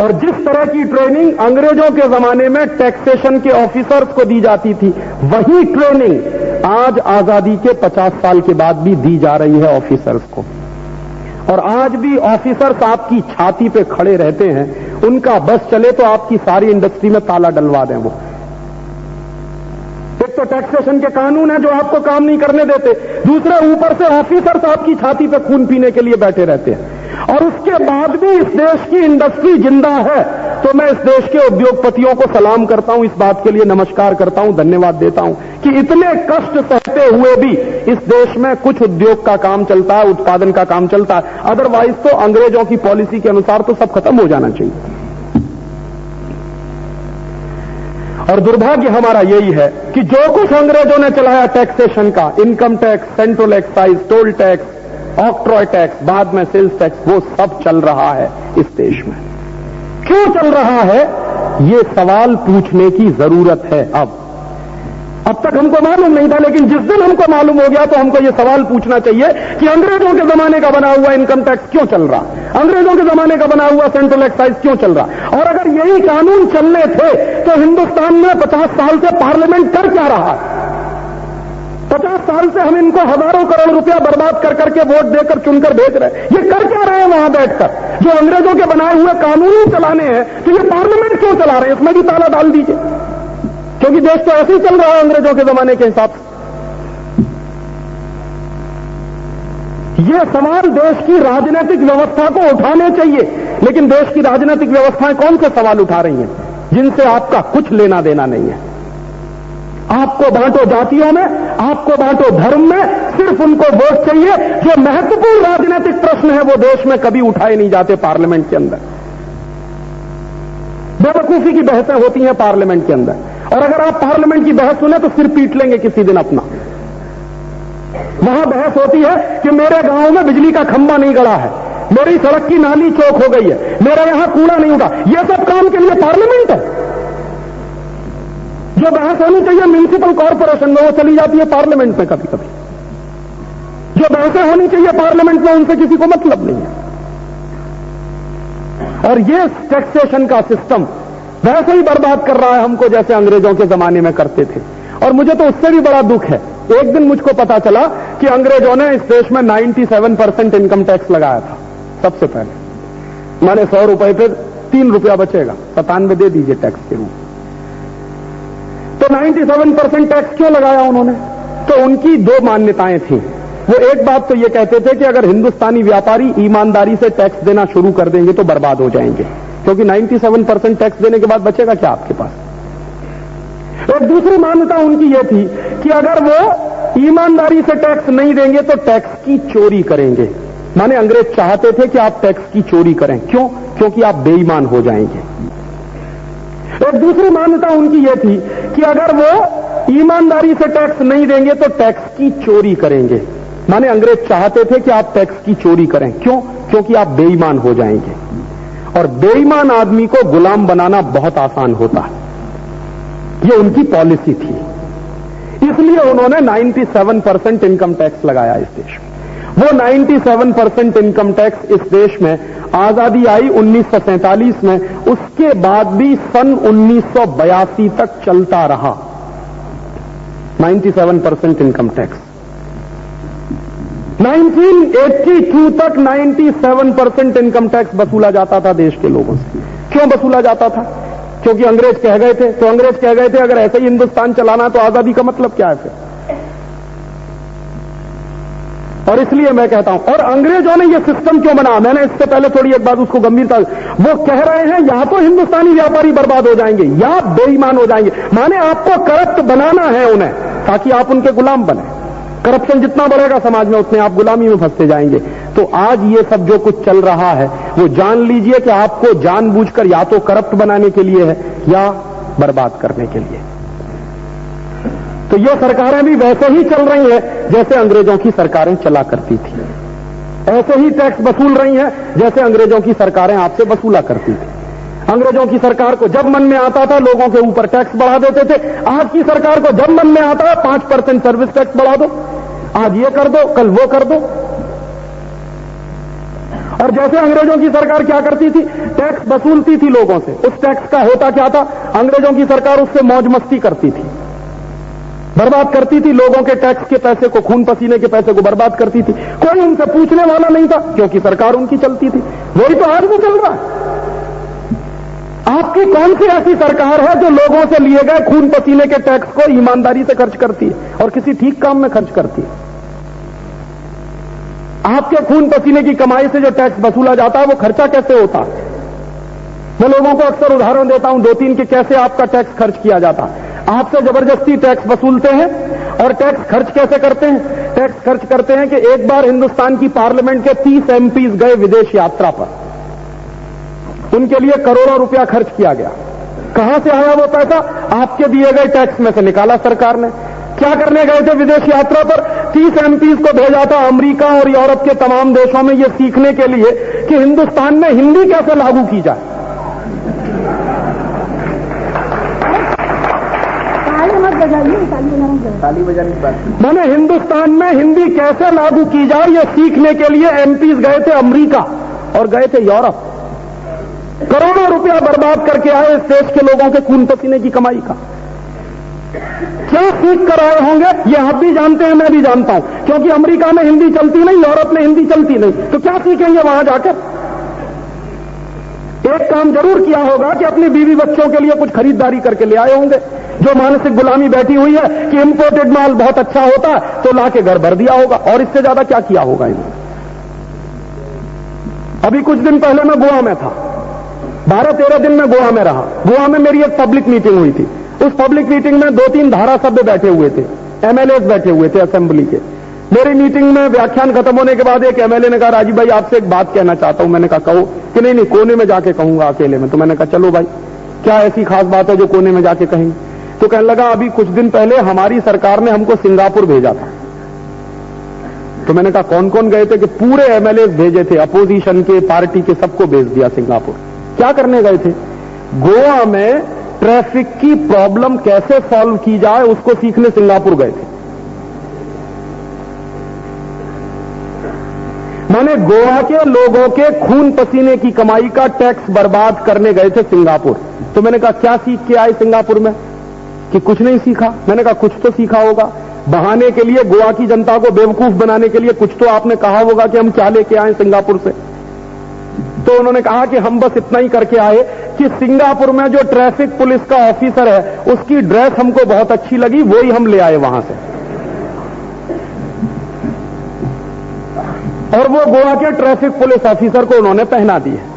और जिस तरह की ट्रेनिंग अंग्रेजों के जमाने में टैक्सेशन के ऑफिसर्स को दी जाती थी, वही ट्रेनिंग आज आजादी के 50 साल के बाद भी दी जा रही है ऑफिसर्स को। और आज भी ऑफिसर्स आपकी छाती पे खड़े रहते हैं, उनका बस चले तो आपकी सारी इंडस्ट्री में ताला डलवा दें। वो एक तो टैक्सेशन के कानून है जो आपको काम नहीं करने देते, दूसरे ऊपर से ऑफिसर्स आपकी छाती पे खून पीने के लिए बैठे रहते हैं। और उसके बाद भी इस देश की इंडस्ट्री जिंदा है। तो मैं इस देश के उद्योगपतियों को सलाम करता हूं, इस बात के लिए नमस्कार करता हूं, धन्यवाद देता हूं कि इतने कष्ट सहते हुए भी इस देश में कुछ उद्योग का काम चलता है, उत्पादन का काम चलता है। अदरवाइज तो अंग्रेजों की पॉलिसी के अनुसार तो सब खत्म हो जाना चाहिए। और दुर्भाग्य हमारा यही है कि जो कुछ अंग्रेजों ने चलाया टैक्सेशन का, income tax, central excise, toll tax, octroi tax, बाद में सेल्स टैक्स, वो सब चल रहा है इस देश में। क्यों चल रहा है, ये सवाल पूछने की जरूरत है। अब अब तक हमको मालूम नहीं था, लेकिन जिस दिन हमको मालूम हो गया तो हमको ये सवाल पूछना चाहिए कि अंग्रेजों के जमाने का बना हुआ इनकम टैक्स क्यों चल रहा, अंग्रेजों के जमाने का बना हुआ सेंट्रल एक्साइज क्यों चल रहा। और अगर यही कानून चलने थे तो हिंदुस्तान में 50 साल से पार्लियामेंट कर क्या रहा है। 50 साल से हम इनको हजारों करोड़ रुपया बर्बाद कर करके वोट देकर चुनकर भेज रहे हैं, ये कर क्या रहे हैं वहां बैठकर। जो अंग्रेजों के बनाए हुए कानून ही चलाने हैं तो ये पार्लियामेंट क्यों चला रहे हैं, इसमें भी ताला डाल दीजिए, क्योंकि देश तो ऐसे ही चल रहा है अंग्रेजों के जमाने के हिसाब से। ये सवाल देश की राजनीतिक व्यवस्था को उठाने चाहिए, लेकिन देश की राजनीतिक व्यवस्थाएं कौन से सवाल उठा रही हैं जिनसे आपका कुछ लेना देना नहीं है। आपको बांटो जातियों में, आपको बांटो धर्म में, सिर्फ उनको वोट चाहिए। जो महत्वपूर्ण राजनीतिक प्रश्न है वो देश में कभी उठाए नहीं जाते पार्लियामेंट के अंदर। बेवकूफी की बहसें होती हैं पार्लियामेंट के अंदर, और अगर आप पार्लियामेंट की बहस सुने तो सिर पीट लेंगे किसी दिन अपना। वहां बहस होती है कि मेरे गांव में बिजली का खंभा नहीं गड़ा है, मेरी सड़क की नाली चौक हो गई है, मेरा यहां कूड़ा नहीं उठा। यह सब काम के लिए पार्लियामेंट है। जो बहस होनी चाहिए म्युनिसिपल कॉर्पोरेशन में वो चली जाती है पार्लियामेंट में कभी कभी। जो बहसें होनी चाहिए पार्लियामेंट में उनसे किसी को मतलब नहीं है। और ये टैक्सेशन का सिस्टम वैसे ही बर्बाद कर रहा है हमको जैसे अंग्रेजों के जमाने में करते थे। और मुझे तो उससे भी बड़ा दुख है, एक दिन मुझको पता चला कि अंग्रेजों ने इस देश में 97% इनकम टैक्स लगाया था सबसे पहले। माने 100 रुपए पे 3 रुपया बचेगा, 97 दे दीजिए टैक्स के रूप। तो 97% टैक्स क्यों लगाया उन्होंने? तो उनकी 2 मान्यताएं थी। वो एक बात तो ये कहते थे कि अगर हिंदुस्तानी व्यापारी ईमानदारी से टैक्स देना शुरू कर देंगे तो बर्बाद हो जाएंगे, क्योंकि 97% टैक्स देने के बाद बचेगा क्या आपके पास। एक दूसरी मान्यता उनकी यह थी कि अगर वो ईमानदारी से टैक्स नहीं देंगे तो टैक्स की चोरी करेंगे। माने अंग्रेज चाहते थे कि आप टैक्स की चोरी करें। क्यों? क्योंकि आप बेईमान हो जाएंगे। एक दूसरी मान्यता उनकी यह थी कि अगर वो ईमानदारी से टैक्स नहीं देंगे तो टैक्स की चोरी करेंगे। माने अंग्रेज चाहते थे कि आप टैक्स की चोरी करें। क्यों? क्योंकि आप बेईमान हो जाएंगे, और बेईमान आदमी को गुलाम बनाना बहुत आसान होता है। ये उनकी पॉलिसी थी, इसलिए उन्होंने 97% इनकम टैक्स लगाया इस देश में। वो 97% इनकम टैक्स इस देश में आजादी आई 1947 में, उसके बाद भी सन 1982 तक चलता रहा 97% इनकम टैक्स। 1982 तक 97% इनकम टैक्स वसूला जाता था देश के लोगों से। क्यों वसूला जाता था? क्योंकि अंग्रेज कह गए थे। तो अंग्रेज कह गए थे अगर ऐसे ही हिंदुस्तान चलाना तो आजादी का मतलब क्या है फिर? और इसलिए मैं कहता हूं, और अंग्रेजों ने यह सिस्टम क्यों बना, मैंने इससे पहले थोड़ी एक बात उसको गंभीरता, वो कह रहे हैं या तो हिंदुस्तानी व्यापारी बर्बाद हो जाएंगे या बेईमान हो जाएंगे। माने आपको करप्ट बनाना है उन्हें, ताकि आप उनके गुलाम बने। करप्शन जितना बढ़ेगा समाज में उतने आप गुलामी में फंसते जाएंगे। तो आज ये सब जो कुछ चल रहा है वो जान लीजिए कि आपको जानबूझकर या तो करप्ट बनाने के लिए है या बर्बाद करने के लिए। तो ये सरकारें भी वैसे ही चल रही हैं जैसे अंग्रेजों की सरकारें चला करती थी। ऐसे ही टैक्स वसूल रही हैं जैसे अंग्रेजों की सरकारें आपसे वसूला करती थी। अंग्रेजों की सरकार को जब मन में आता था लोगों के ऊपर टैक्स बढ़ा देते थे। आज की सरकार को जब मन में आता है 5% सर्विस टैक्स बढ़ा दो, आज ये कर दो कल वो कर दो। और जैसे अंग्रेजों की सरकार क्या करती थी, टैक्स वसूलती थी लोगों से, उस टैक्स का होता क्या था, अंग्रेजों की सरकार उससे मौज मस्ती करती थी, बर्बाद करती थी लोगों के टैक्स के पैसे को, खून पसीने के पैसे को बर्बाद करती थी। कोई उनसे पूछने वाला नहीं था क्योंकि सरकार उनकी चलती थी। वही तो आज भी चल रहा है। आपकी कौन सी ऐसी सरकार है जो लोगों से लिए गए खून पसीने के टैक्स को ईमानदारी से खर्च करती है और किसी ठीक काम में खर्च करती है? आपके खून पसीने की कमाई से जो टैक्स वसूला जाता है वो खर्चा कैसे होता है? मैं लोगों को अक्सर उदाहरण देता हूं 2-3 कि कैसे आपका टैक्स खर्च किया जाता है। आपसे जबरदस्ती टैक्स वसूलते हैं, और टैक्स खर्च कैसे करते हैं? टैक्स खर्च करते हैं कि एक बार हिंदुस्तान की पार्लियामेंट के 30 एमपीज गए विदेश यात्रा पर, उनके लिए करोड़ों रुपया खर्च किया गया। कहां से आया वो पैसा? आपके दिए गए टैक्स में से निकाला सरकार ने। क्या करने गए थे विदेश यात्रा पर? 30 एमपीज को भेजा था अमेरिका और यूरोप के तमाम देशों में ये सीखने के लिए कि हिंदुस्तान में हिंदी कैसे लागू की जाए। ताली बजाने की बात। मैंने हिंदुस्तान में हिंदी कैसे लागू की जाए ये सीखने के लिए एमपीज गए थे अमेरिका और गए थे यूरोप। करोड़ों रुपया बर्बाद करके आए इस देश के लोगों के खून पसीने की कमाई का। क्या सीख कर आए होंगे ये आप भी जानते हैं, मैं भी जानता हूं, क्योंकि अमेरिका में हिंदी चलती नहीं, यूरोप में हिंदी चलती नहीं, तो क्या सीखेंगे वहां जाकर। एक काम जरूर किया होगा कि अपनी बीवी बच्चों के लिए कुछ खरीदारी करके ले आए होंगे। जो मानसिक गुलामी बैठी हुई है कि इंपोर्टेड माल बहुत अच्छा होता है तो लाके घर भर दिया होगा, और इससे ज्यादा क्या किया होगा इन्होंने। अभी कुछ दिन पहले मैं गोवा में था, 12-13 दिन में गोवा में रहा। गोवा में मेरी एक पब्लिक मीटिंग हुई थी। उस पब्लिक मीटिंग में 2-3 धारासभ्य बैठे हुए थे, एमएलए बैठे हुए थे असेंबली के। मेरी मीटिंग में व्याख्यान खत्म होने के बाद एक एमएलए ने कहा, राजीव भाई आपसे एक बात कहना चाहता हूं। मैंने कहा कहो। कि नहीं कोने में जाके कहूंगा अकेले में। तो मैंने कहा चलो भाई, क्या ऐसी खास बात है जो कोने में जाके कहेंगे। तो कहने लगा, अभी कुछ दिन पहले हमारी सरकार ने हमको सिंगापुर भेजा था। तो मैंने कहा कौन कौन गए थे। कि पूरे एमएलए भेजे थे, अपोजिशन के, पार्टी के, सबको भेज दिया सिंगापुर। क्या करने गए थे। गोवा में ट्रैफिक की प्रॉब्लम कैसे सॉल्व की जाए उसको सीखने सिंगापुर गए थे। माने गोवा के लोगों के खून पसीने की कमाई का टैक्स बर्बाद करने गए थे सिंगापुर। तो मैंने कहा क्या सीख के आए सिंगापुर में। कि कुछ नहीं सीखा। मैंने कहा कुछ तो सीखा होगा। बहाने के लिए, गोवा की जनता को बेवकूफ बनाने के लिए कुछ तो आपने कहा होगा कि हम क्या लेके आए सिंगापुर से। तो उन्होंने कहा कि हम बस इतना ही करके आए कि सिंगापुर में जो ट्रैफिक पुलिस का ऑफिसर है उसकी ड्रेस हमको बहुत अच्छी लगी, वो ही हम ले आए वहां से। और वो गोवा के ट्रैफिक पुलिस ऑफिसर को उन्होंने पहना दी है।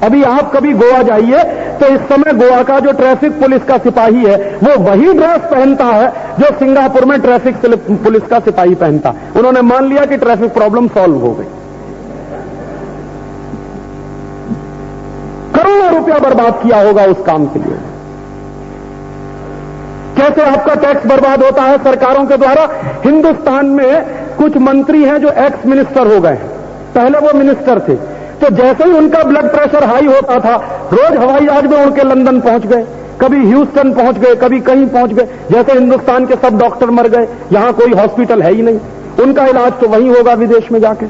अभी आप कभी गोवा जाइए तो इस समय गोवा का जो ट्रैफिक पुलिस का सिपाही है वो वही ड्रेस पहनता है जो सिंगापुर में ट्रैफिक पुलिस का सिपाही पहनता। उन्होंने मान लिया कि ट्रैफिक प्रॉब्लम सॉल्व हो गई। करोड़ों रुपया बर्बाद किया होगा उस काम के लिए। कैसे आपका टैक्स बर्बाद होता है सरकारों के द्वारा। हिंदुस्तान में कुछ मंत्री हैं जो एक्स मिनिस्टर हो गए हैं, पहले वो मिनिस्टर थे। तो जैसे ही उनका ब्लड प्रेशर हाई होता था, रोज हवाई जहाज में उनके लंदन पहुंच गए, कभी ह्यूस्टन पहुंच गए, कभी कहीं पहुंच गए। जैसे हिंदुस्तान के सब डॉक्टर मर गए, यहां कोई हॉस्पिटल है ही नहीं, उनका इलाज तो वहीं होगा विदेश में जाके।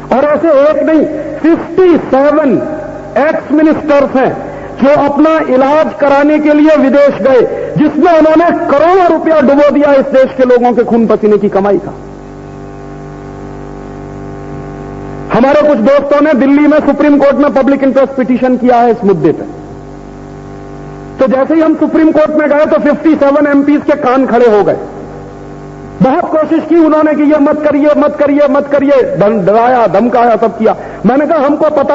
और ऐसे एक नहीं, 57 एक्स मिनिस्टर्स हैं जो अपना इलाज कराने के लिए विदेश गए, जिसमें उन्होंने करोड़ों रुपया डुबो दिया इस देश के लोगों के खून पसीने की कमाई का। हमारे कुछ दोस्तों ने दिल्ली में सुप्रीम कोर्ट में पब्लिक इंटरेस्ट पिटीशन किया है इस मुद्दे पे। तो जैसे ही हम सुप्रीम कोर्ट में गए तो 57 एमपीज के कान खड़े हो गए। बहुत कोशिश की उन्होंने कि ये मत करिए, मत करिए, मत करिए, डराया, धमकाया, सब किया। मैंने कहा हमको पता